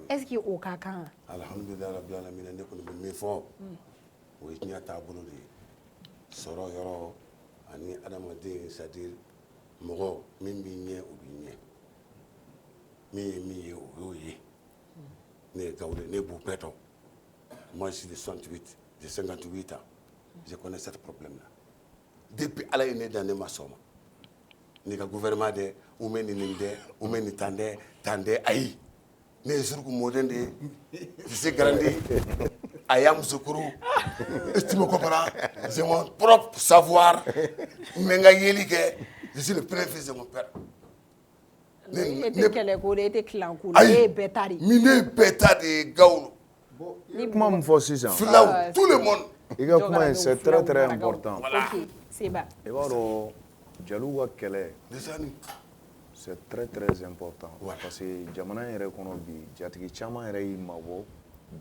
est ce que o ka kan alhamdulilayi rabbil alamin ne kɔni bɛ min fɔ o ye diɲɛ taabolo de ye sɔrɔ yɔrɔ ani adamaden c'est à dire mɔgɔ min b'i ɲɛ o b'i ɲɛ min ye min ye o y'o ye ne ye gawule ne b'u bɛɛ dɔn moi je suis de 68 de 58 ans je connais ce problème là depuis ala ye ne dan ne ma sɔn ma ne ka gouvernement dɛ ou bien nin dɛ ou bien nin tan dɛ ayi ne ye Suruku Mɔden de ye je suis grandi à Yamoussoukro tu me comprends c'est mon propre savoir mais nga yeli kɛ je suis le premier fils de mon père e tɛ kɛlɛ ko de e tɛ kilan ko de e ye bɛɛ ta de ye min ne ye bɛɛ ta de ye gawulo i kuma min fɔ sisan filaw tout le monde i ka kuma in c'est très très important ok Seba i b'a dɔn jeliw ka kɛlɛ c'est très très important parce que jamana yɛrɛ kɔnɔ bi jatigi caman yɛrɛ y'i mabɔ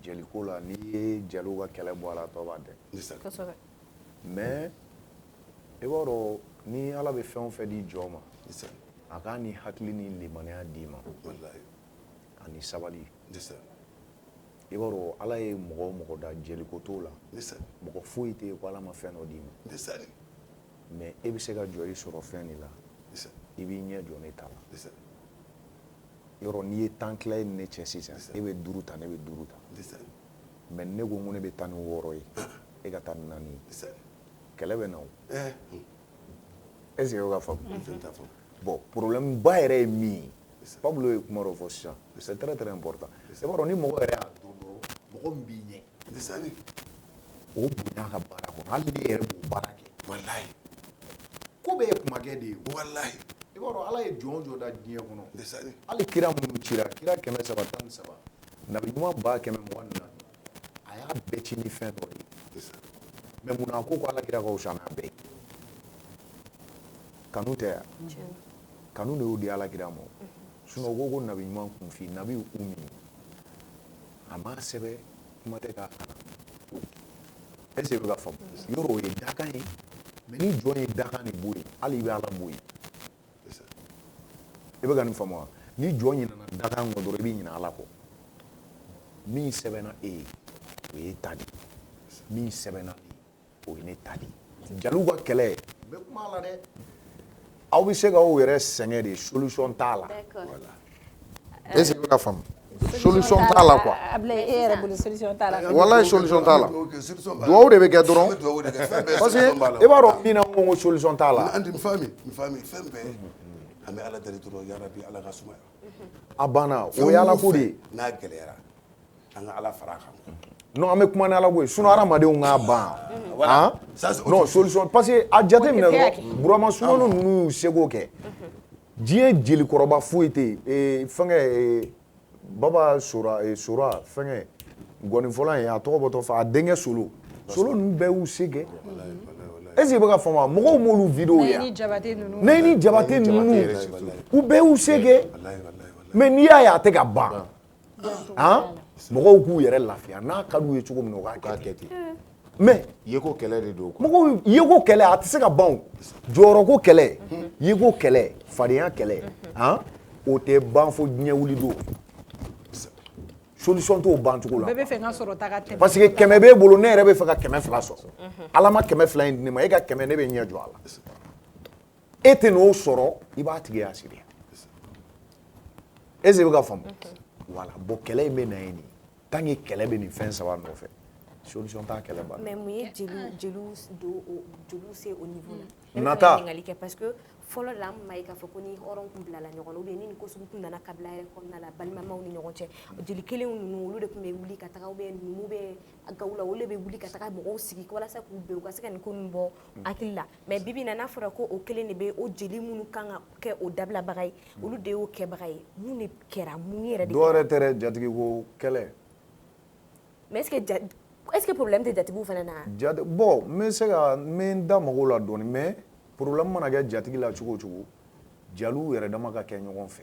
jeliko la n'i ye jeliw ka kɛlɛ bɔ a la tɔ b'a dɛn mais i b'a dɔn ni ala bɛ fɛn o fɛn di jɔ ma a k'a ni hakili ni limaniya d'i ma ani sabali i b'a dɔn ala ye mɔgɔ o mɔgɔ da jeliko t'o la mɔgɔ foyi tɛ yen ko ala ma fɛn dɔ d'i ma mais e bɛ se ka jɔ i sɔrɔ fɛn de la i b'i ɲɛ jɔ ne ta la yɔrɔ n'i ye 10 tila e ni ne cɛ sisan e bɛ 5 ta ne bɛ 5 ta mais ne ko ne bɛ 16 ye e ka taa 4 ye kɛlɛ bɛ na o est-ce que e ka faamu bon problème ba yɛrɛ ye min ye Pablo ye kuma dɔ fɔ sisan c'est très très important i b'a dɔn ni mɔgɔ yɛrɛ y'a dɔn dɔrɔn mɔgɔ min b'i ɲɛ o bonya ka baara kɔnɔ hali ni e yɛrɛ b'o baara kɛ walahi ko bɛɛ ye kumakɛ de ye walahi i b'a dɔn ala ye jɔn o jɔn da diɲɛ kɔnɔ hali kira minnu cira kira 313 nabi ɲuman 124 a y'a bɛɛ ci ni fɛn dɔ de ye mais munna ko ala kira ka wusa n'a bɛɛ ye kanu tɛ yan kanu de y'o di ala kira ma sinon ko nabi ɲuman kunfin nabi umi a m'a sɛbɛn kuma tɛ k'a kalan est-ce que i bɛ ka faamu yɔrɔ o ye dakan ye mais ni jɔn ye dakan de bɔ yen hali i bɛ ala bɔ yen i bɛ ka nin faamu wa ni jɔn ɲinana dakan kɔ dɔrɔn i bɛ ɲinɛ ala kɔ min sɛbɛnna e ye o ye ta de min sɛbɛnna o ye ne ta de jeliw ka kɛlɛ n bɛ kuma a la dɛ aw bɛ se k'aw yɛrɛ sɛgɛn de solution t'a la est-ce que i bɛ ka faamu solution t'a la quoi walayi solution t'a la duwawu de bɛ kɛ dɔrɔn parce que i b'a dɔn min na n ko solution t'a la an tɛ nin fahmi fɛn bɛɛ an bɛ ala deli dɔrɔn yarabi ala ka sumaya a banna o ye ala ko de ye n'a gɛlɛyara an ka ala fara a kan non an bɛ kuma ni ala ko ye sinon hadamadenw k'a ban non solution parce que a jate minɛ dɔrɔn burama sumano ninnu y'u seko kɛ diɲɛ jelikɔrɔba foyi tɛ yen fɛnkɛ baba sora fɛnkɛ gɔnifɔla in a tɔgɔ bɔtɔ fɔ a denkɛ solo ninnu bɛɛ y'u se kɛ est-ce que i bɛ ka faamu mɔgɔw m'olu vidéo ye ni jabate ninnu u bɛɛ y'u se kɛ mais n'i y'a ye a tɛ ka ban mɔgɔw k'u yɛrɛ lafiya n'a ka d'u ye cogo min na u k'a kɛ ten mais yeko kɛlɛ de don mɔgɔw yeko kɛlɛ a tɛ se ka ban o jɔyɔrɔko kɛlɛ yeko kɛlɛ fadenya kɛlɛ o tɛ ban fo diɲɛ wuli don solution t'o ban cogo la bɛɛ bɛ fɛ n ka sɔrɔ ta ka tɛmɛ parce que 100 b'e bolo ne yɛrɛ bɛ fɛ ka 200 sɔrɔ ala ma 200 in di ne ma e ka 100 ne bɛ ɲɛ jɔ a la e tɛ n'o sɔrɔ i b'a tigi y'a siriya est-ce que i bɛ ka faamu voilà bon kɛlɛ in bɛ na yen de tant que kɛlɛ bɛ nin fɛn saba nɔfɛ solution t'a kɛlɛ ban mais mun ye jeliw se au niveau la nata ɲininkali kɛ parce que fɔlɔ la an ma ye k'a fɔ ko ni hɔrɔn tun bilala ɲɔgɔn na ou bien ni nin ko sugu tun nana kabila yɛrɛ kɔnɔna la balimamaw ni ɲɔgɔn cɛ jeli kelenw ninnu olu de tun bɛ wuli ka taga ou bien numu bɛ gaw la olu de bɛ wuli ka taga mɔgɔw sigi walasa k'u bɛn u ka se ka nin ko ninnu bɔ hakili la mais bibi na n'a fɔra ko o kelen de bɛ o jeli minnu kan ka kɛ o dabilabaga ye olu de y'o kɛbaga ye mun de kɛra mun yɛrɛ de dɔw yɛrɛ tɛ dɛ jatigi ko kɛlɛ mais est-ce que problème tɛ jatigiw fana na bon n bɛ n da mago la dɔɔni mais problème mana kɛ jatigi la cogo o cogo jaliw yɛrɛ dama ka kɛ ɲɔgɔn fɛ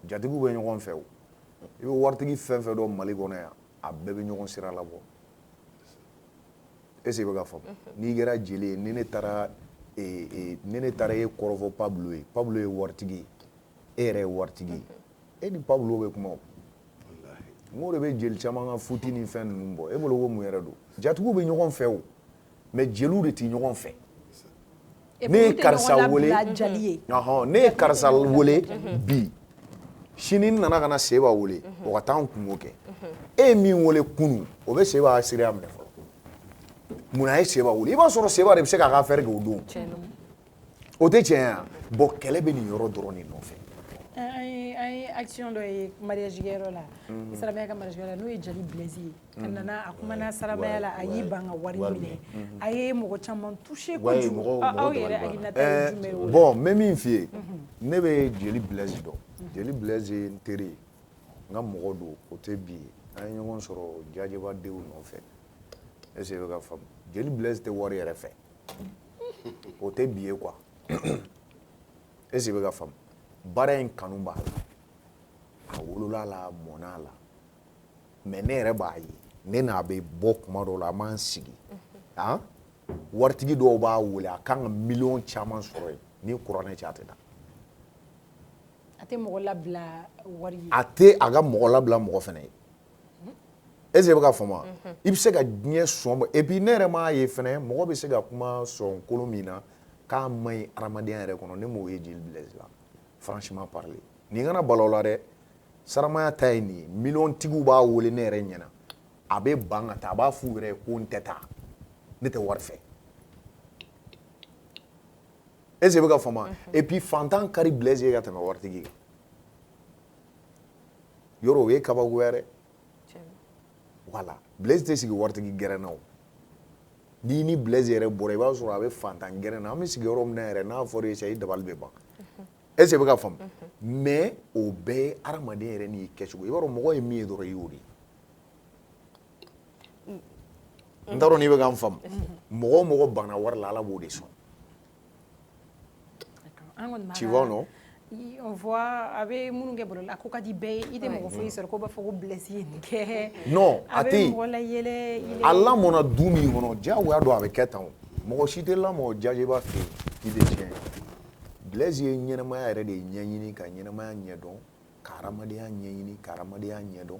jatigiw bɛ ɲɔgɔn fɛ o i bɛ waritigi fɛn fɛn dɔn Mali kɔnɔ yan a bɛɛ bɛ ɲɔgɔn sira labɔ est-ce que i bɛ ka faamu n'i kɛra jeli ye ni ne taara e kɔrɔfɔ Pablo ye waritigi ye e yɛrɛ ye waritigi ye e ni Pablo bɛ kuma o n ko de bɛ jeli caman ka futi ni fɛn ninnu bɔ e bolo ko mun yɛrɛ don jatigiw bɛ ɲɔgɔn fɛ o mais jeliw de tɛ ɲɔgɔn fɛ ne ye karisa wele bi sini nana ka na Seba wele o ka taa n kungo kɛ e ye min wele kunu o bɛ Seba siriya minɛ fɔlɔ munna a ye Seba wele i b'a sɔrɔ Seba de bɛ se k'a ka affaire kɛ o don o tɛ tiɲɛ ye bon kɛlɛ bɛ nin yɔrɔ dɔrɔn de nɔfɛ an ye action dɔ ye mariage kɛyɔrɔ la saramaya ka mariage kɛyɔrɔ la n'o ye jeli Blaise ye a nana a kumana saramaya la a y'i ban ka wari minɛ a ye mɔgɔ caman touché kojugu aw yɛrɛ hakilinata ye jumɛn ye o la bon n bɛ min f'i ye ne bɛ jeli Blaise dɔn jeli Blaise ye n teri ye n ka mɔgɔ don o tɛ bi ye an ye ɲɔgɔn sɔrɔ jajɛba denw nɔfɛ est-ce que i bɛ ka faamu jeli Blaise tɛ wari yɛrɛ fɛ o tɛ bi ye quoi est-ce que bɛ ka faamu baara in kanu b'a la a wolola la a mɔna la mais ne yɛrɛ b'a ye ne n'a bɛ bɔ kuma dɔw la an b'an sigi waritigi dɔw b'a wele a kan ka miliyɔn caman sɔrɔ yen ni kuranɛ cɛ a tɛ da a tɛ mɔgɔ labila wari ye a tɛ a ka mɔgɔ labila mɔgɔ fɛnɛ ye est-ce que bɛ ka faamu i bɛ se ka diɲɛ sɔn et puis ne yɛrɛ m'a ye fɛnɛ mɔgɔ bɛ se ka kuma sɔn kolon min na k'a ma ɲi adamadenya yɛrɛ kɔnɔ ne m'o ye Djily Blaise la franchement parler nin kana bala o la dɛ saramaya ta ye nin ye miliyɔn tigiw b'a wele ne yɛrɛ ɲɛna a bɛ ban ka taa a b'a f'u yɛrɛ ye ko n tɛ taa ne tɛ wari fɛ est-ce que bɛ ka faamu et puis fantan kari Blaise ye ka tɛmɛ waritigi kan yɔrɔ o ye kabakoya dɛ voilà Blaise tɛ sigi waritigi gɛrɛ na o n'i ni Blaise yɛrɛ bɔra i b'a sɔrɔ a bɛ fantan gɛrɛ na an bɛ sigi yɔrɔ min na yɛrɛ n'a fɔra i i dabali bɛ ban est-ce que bɛ ka faamu mais o bɛɛ ye adamaden yɛrɛ n'i kɛcogo i b'a dɔn mɔgɔ ye min ye dɔrɔn i y'o de n t'a dɔn n'i bɛ ka n faamu mɔgɔ o mɔgɔ banna wari la Ala b'o de sɔn tu vois non on voit a bɛ minnu kɛ bɔlɔla a ko ka di bɛɛ ye i tɛ mɔgɔ foyi sɔrɔ ko b'a fɔ ko Blaise ye nin kɛ non a tɛ yen a bɛ mɔgɔ layɛlɛ a lamɔna du min kɔnɔ diyagoya don a bɛ kɛ tan o mɔgɔ si tɛ lamɔ jajɛba fɛ yen k'i bɛ tiɲɛ Blaise ye ɲɛnamaya yɛrɛ de ɲɛɲini ka ɲɛnamaya ɲɛdɔn ka hadamadenya ɲɛɲini ka hadamadenya ɲɛdɔn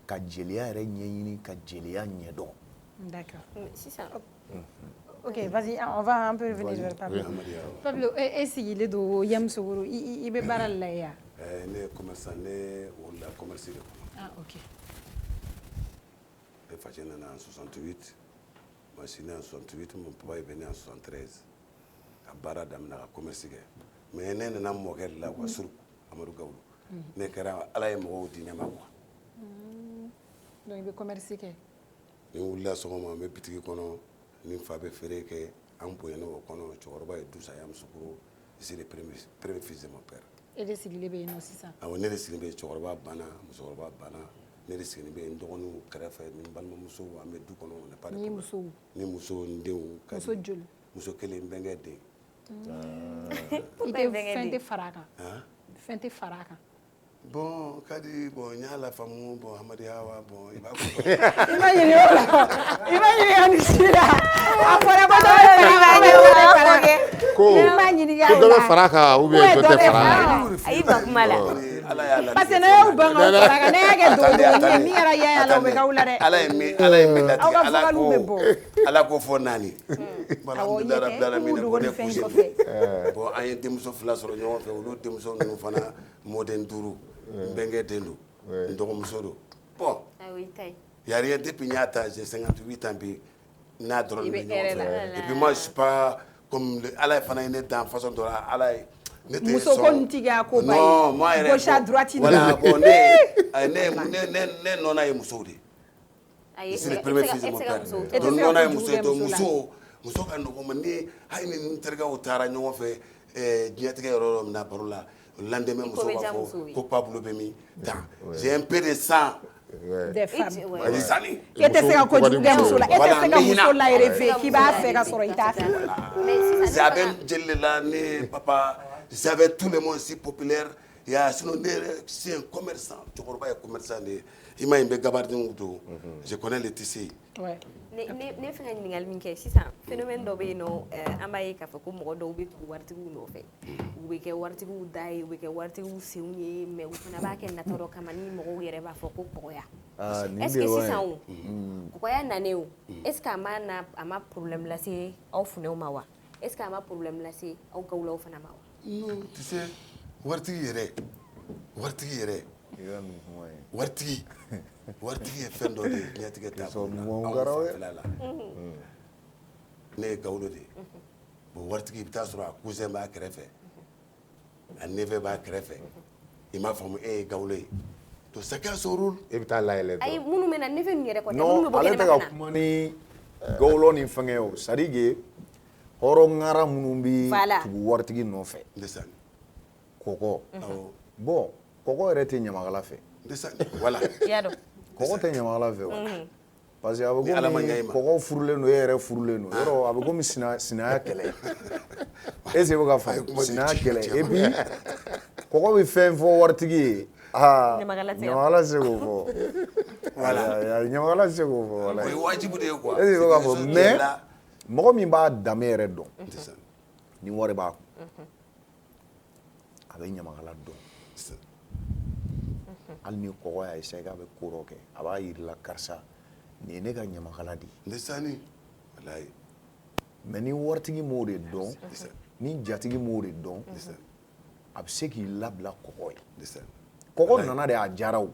ka jeliya yɛrɛ ɲɛɲini ka jeliya ɲɛdɔn d'accord sisan ok vas-y on va un peu revenir vers Pablo Pablo e sigilen don Yamoussoukro i bɛ baara la yan ne ye commerçant ne wolola commerce de kɔnɔ ah ok ne facɛ nana en 68 moi je suis né en 68 mon papa est venu en 73 ka baara daminɛ ka commerce kɛ mais ne nana mɔkɛ de la quoi Suruku Amadou Gawlo ne kɛra Ala ye mɔgɔw di ne ma quoi donc i bɛ commerce kɛ ni wulila sɔgɔma n bɛ bitigi kɔnɔ ni fa bɛ feere kɛ an bonyana o kɔnɔ cɛkɔrɔba ye Dusa Yamoussoukro ici le premier fils de mon père e de sigilen bɛ yen nɔ sisan awɔ ne de sigilen bɛ cɛkɔrɔba banna musokɔrɔba banna ne de sigilen bɛ n dɔgɔninw kɛrɛfɛ ni n balimamuso an bɛ du kɔnɔ on n'est pas de problème ni muso n denw muso joli muso kelen n bɛnkɛ den i tɛ fɛn tɛ fara a kan fɛn tɛ fara a kan bon kadi bon n y'a la faamu bon Amadiya wa bon i b'a fɔ i ma ɲininka o la i ma ɲininka nin si la a fɔra ko dɔ bɛ fara a kan ou bien dɔ tɛ fara a kan ayi ba kuma la parce que ne y'aw ban ka fara a kan ne y'a kɛ dɔgɔdɔgɔnin ye min kɛra yaya la o bɛ k'aw la dɛ Ala ye min latigɛ aw ka fɔkaliw bɛ bɔ Ala ko fɔ naani awɔ i ye kɛ k'u dogo ni fɛn kɔfɛ bon an ye denmuso fila sɔrɔ ɲɔgɔn fɛ olu denmuso ninnu fana mɔden 5 n bɛnkɛ den don n dɔgɔmuso don bon y a rien depuis n y'a ta j'ai 58 ans bi n'a dɔrɔn de bɛ ɲɔgɔn fɛ et puis moi je suis pas comme Ala fana ye ne dan façon dɔ la Ala ye ne tɛ sɔn muso ko nin tigi y'a ko ba ye gauche à droite voilà bon ne nɔnna ye musow de c'est le premier fils de mon père donc nɔnna ye muso ye donc muso ka nɔgɔ ma ni hali ni n terikɛw taara ɲɔgɔn fɛ diɲɛtigɛ yɔrɔ min na baro la le lendemain muso b'a fɔ ko Pablo bɛ min dan j'ai un peu de sang des femmes e tɛ se ka kojugu kɛ muso la e tɛ se ka muso la rêver k'i b'a fɛ ka sɔrɔ i t'a fɛ c'est a bɛ jeli de la ne papa j'avais tout le monde si populaire il y a sinon ne c'est un commerçant cɛkɔrɔba ye commerçant de ye i ma ye n bɛ gabardinw don je connais les tissus ne fɛ ka ɲininkali min kɛ sisan phénomène dɔ bɛ yen nɔ an b'a ye k'a fɔ ko mɔgɔ dɔw bɛ tugu waritigiw nɔfɛ u bɛ kɛ waritigiw da ye u bɛ kɛ waritigiw senw ye mais u fana b'a kɛ nata dɔ kama ni mɔgɔw yɛrɛ b'a fɔ ko kɔgɔya est-ce que sisan o kɔgɔya nanen o est-ce que a ma problème lase aw funɛw ma wa est-ce que a ma problème lase aw gawulaw fana ma wa non tu sais waritigi yɛrɛ waritigi ye fɛn dɔ de ye diɲɛtigɛ taabolo la anw fanfɛla la ne ye Gawlo de ye bon waritigi i bɛ taa sɔrɔ a cousin b'a kɛrɛfɛ a neveu b'a kɛrɛfɛ i m'a faamu e ye Gawlo ye to chacun son rôle e bɛ taa layɛlɛ dɔrɔn ayi minnu bɛ na neveu ninnu yɛrɛ kɔ non ale tɛ ka kuma ni Gawlo ni fɛngɛ o c'est à dire que hɔrɔngara minnu bɛ tugu waritigi nɔfɛ kɔgɔ bon kɔgɔ yɛrɛ tɛ ɲamakala fɛ voilà kɔgɔ tɛ ɲamakala fɛ wa parce que a bɛ komi kɔgɔ furulen don e yɛrɛ furulen don yɔrɔ a bɛ komi sinaya kɛlɛ est ce que i bɛ ka faamu sinaya kɛlɛ et puis kɔgɔ bɛ fɛn fɔ waritigi ye ɲamakala tɛ se k'o fɔ ɲamakala tɛ se k'o fɔ walayi o ye wajibu de ye quoi est ce que i bɛ ka fɔ mais mɔgɔ min b'a danbe yɛrɛ dɔn ni wari b'a kun a bɛ ɲamakala dɔn hali ni kɔgɔ y'a essayer k'a bɛ ko dɔ kɛ a b'a yir'i la karisa nin ye ne ka ɲamakala de ye ndesani walayi mais ni waritigi m'o de dɔn ni jatigi m'o de dɔn a bɛ se k'i labila kɔgɔ ye kɔgɔ nana de a jara o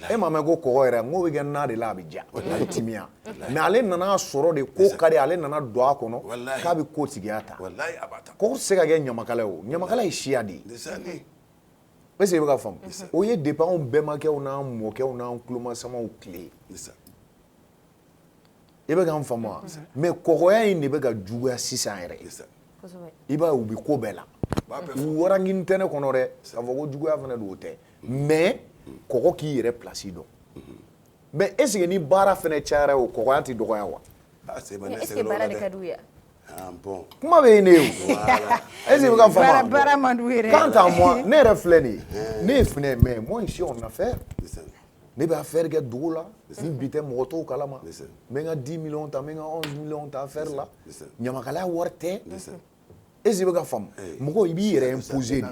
e ma mɛn ko kɔgɔ yɛrɛ n ko bɛ kɛ na de la a bɛ ja a bɛ timiya mais ale nana sɔrɔ de ko ka di ale nana don a kɔnɔ k'a bɛ ko tigiya ta kɔgɔ tɛ se ka kɛ ɲamakala ye o ɲamakala ye siya de ye est ce que i bɛ ka faamu o ye depuis anw bɛnbakɛw n'an mɔkɛw n'an tulomasamaw tile i bɛ k'an faamu wa mais kɔgɔya in de bɛ ka juguya sisan yɛrɛ i b'a ye u bɛ ko bɛɛ la u warangini tɛ ne kɔnɔ dɛ k'a fɔ ko juguya fana don o tɛ mais kɔgɔ k'i yɛrɛ place dɔn mais est ce que ni baara fana cayara o kɔgɔya tɛ dɔgɔya wa est ce que baara de ka d'u ye kuma bɛ yen de o est ce que i bɛ ka faamu baara man d'u yɛrɛ quant à moi ne yɛrɛ filɛ nin ye ne ye finɛ mais moi ici on affaire ne bɛ affaire kɛ dugu la ni bi tɛ mɔgɔ t'o kalama n bɛ n ka 10 millions ta n bɛ n ka 11 millions ta affaire la ɲamakalaya wari tɛ est ce que i bɛ ka faamu mɔgɔ i b'i yɛrɛ imposer de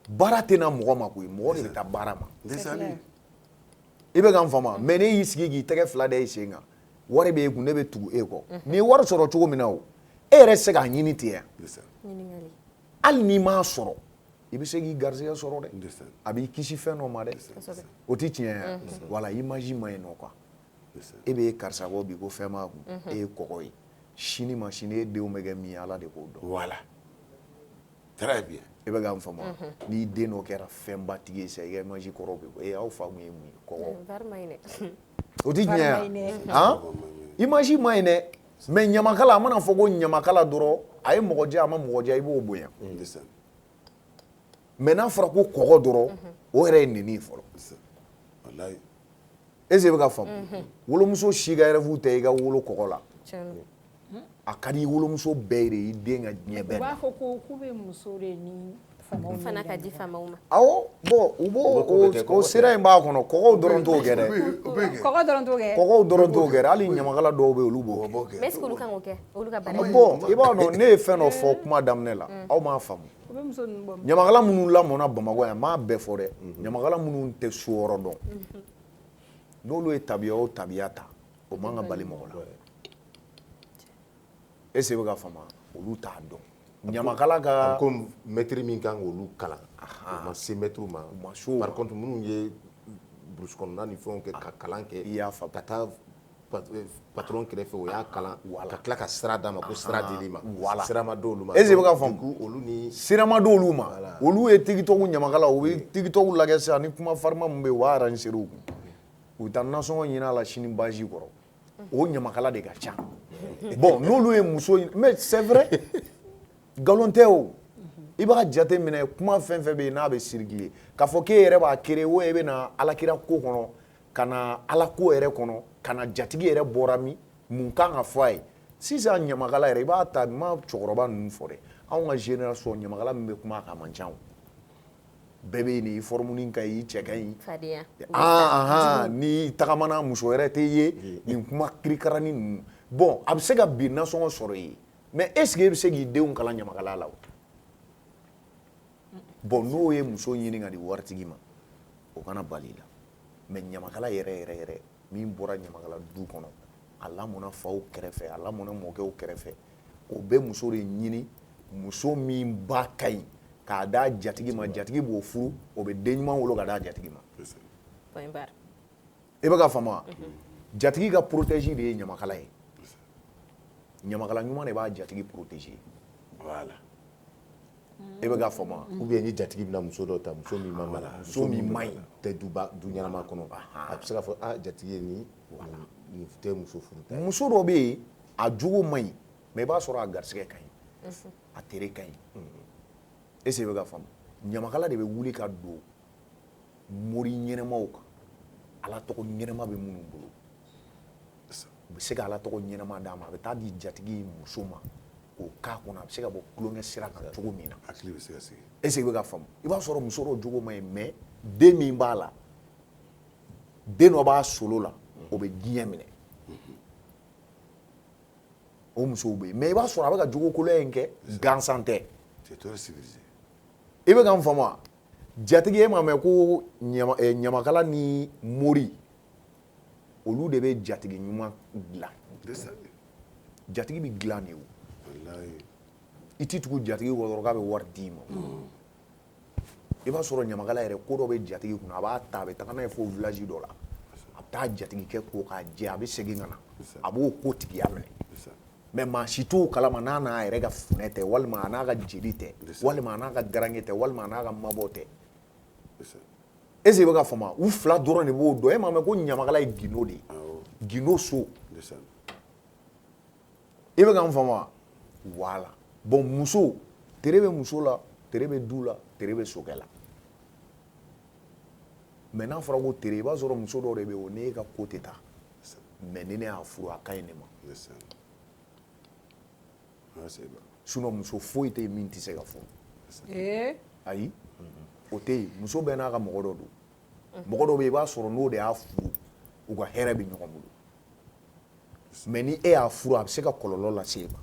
baara tɛna mɔgɔ ma koyi mɔgɔ de bɛ taa baara ma i bɛ k'an faamu mais ne y'i sigi k'i tɛgɛ fila da i sen kan wari b'e kun ne bɛ tugu e kɔ n'i ye wari sɔrɔ cogo min na o e yɛrɛ tɛ se k'a ɲini ten yan hali n'i m'a sɔrɔ i bɛ se k'i garisɛgɛ sɔrɔ dɛ a b'i kisi fɛn dɔ ma dɛ o tɛ tiɲɛ yan wala image ma ɲi nɔ quoi e bɛ karisa bɔ bi ko fɛn b'a kun e ye kɔgɔ ye sini ma sini e denw bɛ kɛ min ye ala de k'o dɔn voilà très bien i bɛ k'an faamu n'i den dɔ kɛra fɛnba tigi ye sisan i ka image kɔrɔ bɛ bɔ aw fa kun ye mun ye kɔgɔ o tɛ tiɲɛ yan image ma ɲi dɛ mais ɲamakala a mana fɔ ko ɲamakala dɔrɔn a ye mɔgɔ diya a ma mɔgɔ diya i b'o bonya mais n'a fɔra ko kɔgɔ dɔrɔn o yɛrɛ ye nɛni fɔlɔ est ce que i bɛ ka faamu wolomuso si ka rêve tɛ i ka wolo kɔgɔ la a ka di i wolomuso bɛɛ de i den ka diɲɛ bɛɛ ma u b'a fɔ ko k'u bɛ muso de ni u fana ka di faamaw ma awɔ bon u b'o o sira in b'a kɔnɔ kɔgɔw dɔrɔn t'o kɛ dɛ kɔgɔ dɔrɔn t'o kɛ kɔgɔw dɔrɔn t'o kɛ hali ɲamakala dɔw bɛ yen olu b'o kɛ mais est ce que olu kan k'o kɛ olu ka baara bon i b'a dɔn ne ye fɛn dɔ fɔ kuma daminɛ la aw m'a faamu ɲamakala minnu lamɔna bamakɔ yan n m'a bɛɛ fɔ dɛ ɲamakala minnu tɛ so yɔrɔ dɔn n'olu ye tabiya o tabiya ta o man ka bali mɔgɔ la est ce que i bɛ ka faamu olu t'a dɔn ɲamakala ka comme maître min kan k'olu kalan o ma se maître ma par contre minnu ye brousse kɔnɔna ni fɛnw kɛ ka kalan kɛ i y'a faamu ka taa patron kɛrɛfɛ o y'a kalan ka tila ka sira d'a ma ko sira dil'i ma sira ma d'olu ma est ce que i bɛ ka faamu olu ni sira ma d'olu ma olu ye tigitɔw ɲamakala u bɛ tigitɔw lajɛ sisan ni kuma farima min bɛ yen u b'a arranger u kun u bɛ taa nasɔngɔ ɲini a la sini basi kɔrɔ o ɲamakala de ka ca bon n'olu ye muso mais c'est vrai nkalon tɛ o i b'a jate minɛ kuma fɛn fɛn bɛ yen n'a bɛ circuler k'a fɔ k'e yɛrɛ b'a créer ou bien i bɛ na alakira ko kɔnɔ ka na ala ko yɛrɛ kɔnɔ ka na jatigi yɛrɛ bɔra min mun kan ka fɔ a ye sisan ɲamakala yɛrɛ i b'a ta n ma cɛkɔrɔba ninnu fɔ dɛ anw ka génération ɲamakala min bɛ kuma a kan man ca o bɛɛ bɛ nin forme ka ɲi i cɛ ka ɲi ni tagamana muso wɛrɛ tɛ ye nin kuma kirikaranin ninnu bon a bɛ se ka bin nasɔngɔ sɔrɔ i ye mais est ce que e bɛ se k'i denw kalan ɲamakala la o bon n'o ye muso ɲini ka di waritigi ma o kana bali la mais ɲamakala yɛrɛ min bɔra ɲamakala du kɔnɔ a lamɔna faw kɛrɛfɛ a lamɔna mɔkɛw kɛrɛfɛ o bɛ muso de ɲini muso min ba ka ɲi k'a d'a jatigi ma jatigi b'o furu o bɛ den ɲuman wolo ka d'a jatigi ma i bɛ ka faamu wa jatigi ka protège de ye ɲamakala ye ɲamakala ɲuman de b'a jatigi protéger voilà i bɛ ka faamu wa ou bien ni jatigi bɛna muso dɔ ta muso min ma mara muso min man ɲi tɛ du ɲɛnama kɔnɔ a bɛ se k'a fɔ jatigi ye nin tɛ muso furu ta muso dɔ bɛ yen a jogo man ɲi mais i b'a sɔrɔ a garisɛgɛ ka ɲi a tere ka ɲi est ce que i bɛ ka faamu ɲamakala de bɛ wuli ka don mori ɲɛnɛmaw kan ala tɔgɔ ɲɛnɛma bɛ minnu bolo bɛ se ka ala tɔgɔ ɲɛnama d'a ma a bɛ taa di jatigi muso ma k'o k'a kɔnɔ a bɛ se ka bɔ kulonkɛ sira kan cogo min na hakili bɛ se ka sigi est-ce que i bɛ ka faamu i b'a sɔrɔ muso dɔw jogo ma ɲi mais den min b'a la den dɔ b'a solo la o bɛ diɲɛ minɛ o musow bɛ yen mais i b'a sɔrɔ a bɛ ka jogo kolon in kɛ gansan tɛ c'est trop civilisé i bɛ ka n faamu wa jatigi e m'a mɛn ko ɲamakala ni mori olu de bɛ jatigi ɲuman dilan jatigi bɛ dilan de o i tɛ tugu jatigi kɔ dɔrɔn k'a bɛ wari d'i ma i b'a sɔrɔ ɲamakala yɛrɛ ko dɔ bɛ jatigi kunna a b'a ta a bɛ taga n'a ye fo village dɔ la a bɛ taa jatigi kɛ ko k'a jɛ a bɛ segin ka na a b'o ko tigiya minɛ mais maa si t'o kalama n'a n'a yɛrɛ ka funɛ tɛ walima a n'a ka jeli tɛ walima a n'a ka garange tɛ walima a n'a ka mabɔ tɛ est-ce que i bɛ ka faamu u fila dɔrɔn de b'o dɔn e m'a mɛn ko ɲamakala ye gindo de ye gindo so i bɛ ka n faamu wa voilà bon muso tere bɛ muso la tere bɛ du la tere bɛ sokɛ la mais n'a fɔra ko tere i b'a sɔrɔ muso dɔw de bɛ yen o n'e ka ko tɛ taa mais ni ne y'a furu a ka ɲi ne ma sinon muso foyi tɛ yen min tɛ se ka furu ayi o tɛ yen muso bɛɛ n'a ka mɔgɔ dɔ don mɔgɔ dɔ bɛ yen i b'a sɔrɔ n'o de y'a furu u ka hɛrɛ bɛ ɲɔgɔn bolo mais ni e y'a furu a bɛ se ka kɔlɔlɔ lase e ma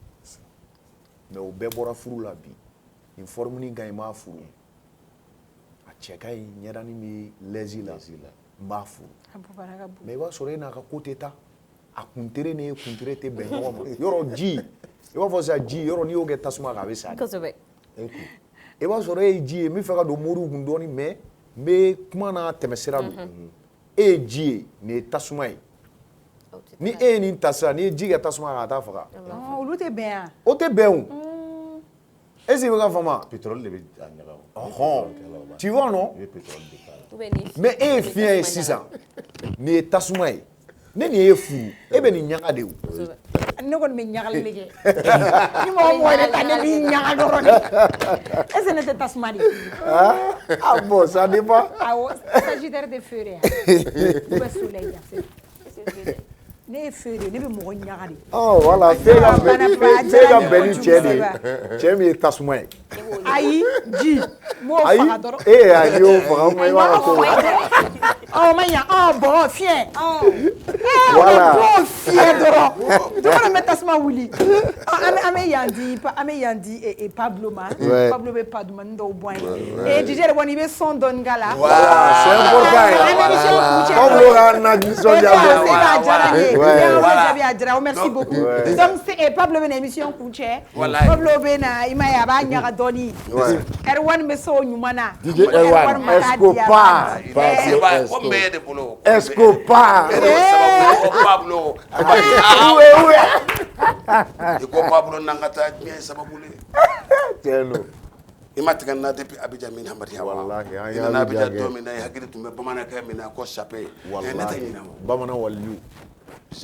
mais o bɛɛ bɔra furu la bi nin forme in ka ɲi n b'a furu a cɛ ka ɲi ɲɛdani bɛ lɛzi la n b'a furu mais i b'a sɔrɔ e n'a ka ko tɛ taa a kuntere ni e kuntere tɛ bɛn ɲɔgɔn ma yɔrɔ ji i b'a fɔ sisan ji yɔrɔ n'i y'o kɛ tasuma kan a bɛ sa kosɛbɛ i b'a sɔrɔ e ye ji ye n bɛ fɛ ka don moriw kun dɔɔni mais n bɛ kuma n'a tɛmɛsira don e ye ji ye nin ye tasuma ye ni e ye nin ta sisan n'i ye ji kɛ tasuma kan a t'a faga olu tɛ bɛn yan o tɛ bɛn o est-ce que i bɛ ka faamu pétrole de bɛ a ɲaga ɔhɔn tu vois non mais e ye fiɲɛ ye sisan nin ye tasuma ye ne nin ye furu e bɛ nin ɲaga de o ne kɔni bɛ ɲagali de kɛ ni mɔgɔ mɔgɔ yɛrɛ ta ne b'i ɲaga dɔrɔn de est ce que ne tɛ tasuma de ah bon ça dépend awɔ sagittaire tɛ feu de yan ou bien soleil yan ne ye feu de ye ne bɛ mɔgɔ ɲaga de oh voilà f'e ka bɛn ni cɛ de ye cɛ min ye tasuma ye ayi ji n b'o faga dɔrɔn e y'a n'i y'o faga o ma i b'a ka ko o ma ɲa bɔn fiɲɛ voilà bɔn fiɲɛ dɔrɔn jɔn bɛ tasuma wuli an bɛ yan di Pablo ma Pablo bɛ padumani dɔw bɔ ye DJ de kɔni i bɛ son dɔɔni k'a la c'est important Pablo ka na nisɔndiya bɔ merci beaucoup donc Pablo bɛ na émission kuncɛ Pablo bɛ na i ma ye a b'a ɲaga dɔɔni Erwan bɛ se o ɲuman na DJ Erwan Escobar bɛɛ de bolo Escobar Pablo i ko Pablo n'an ka taa diɲɛ sababu le tiɲɛ i ma tigɛ n na depuis Abidjan min hamaruya wa wallahi an i nana Abidjan don min na i hakili tun bɛ bamanankɛ min na ko chape ne tɛ ɲinɛ o bamanan waliyu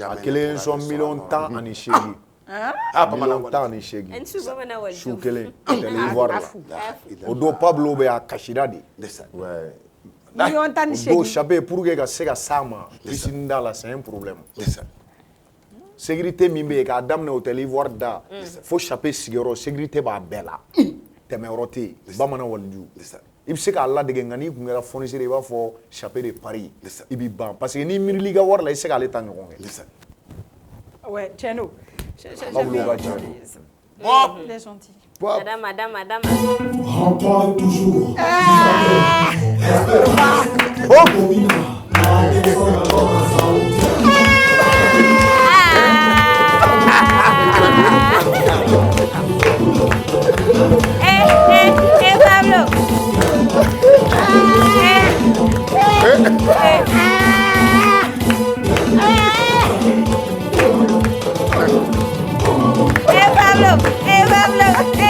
a kelen sɔn miliyɔn 18 miliyɔn 18 su kelen Côte d'Ivoire la o don Pablo bɛ a kasira de miliyɔn 18 o don chape pour que ka se ka s'a ma piscine da la c'est un problème sécurité min bɛ yen k'a daminɛ hôtel Ivoire da fo chape sigiyɔrɔ sécurité b'a bɛɛ la tɛmɛyɔrɔ tɛ yen bamanan waliyu i bɛ se k'a ladege nka n'i kun kɛra fournisseur i b'a fɔ chape de Paris i b'i ban parce que n'i miirila i ka wari la i tɛ se k'ale ta ɲɔgɔn kɛ. ouais tiɲɛ don Pablo ka ca il est gentil madame Rapport toujours. Pablo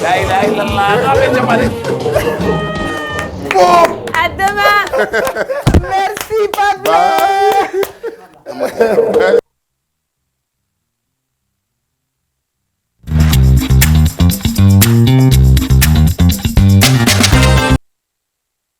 la ilaha illallah abe jamane à demain merci Pablo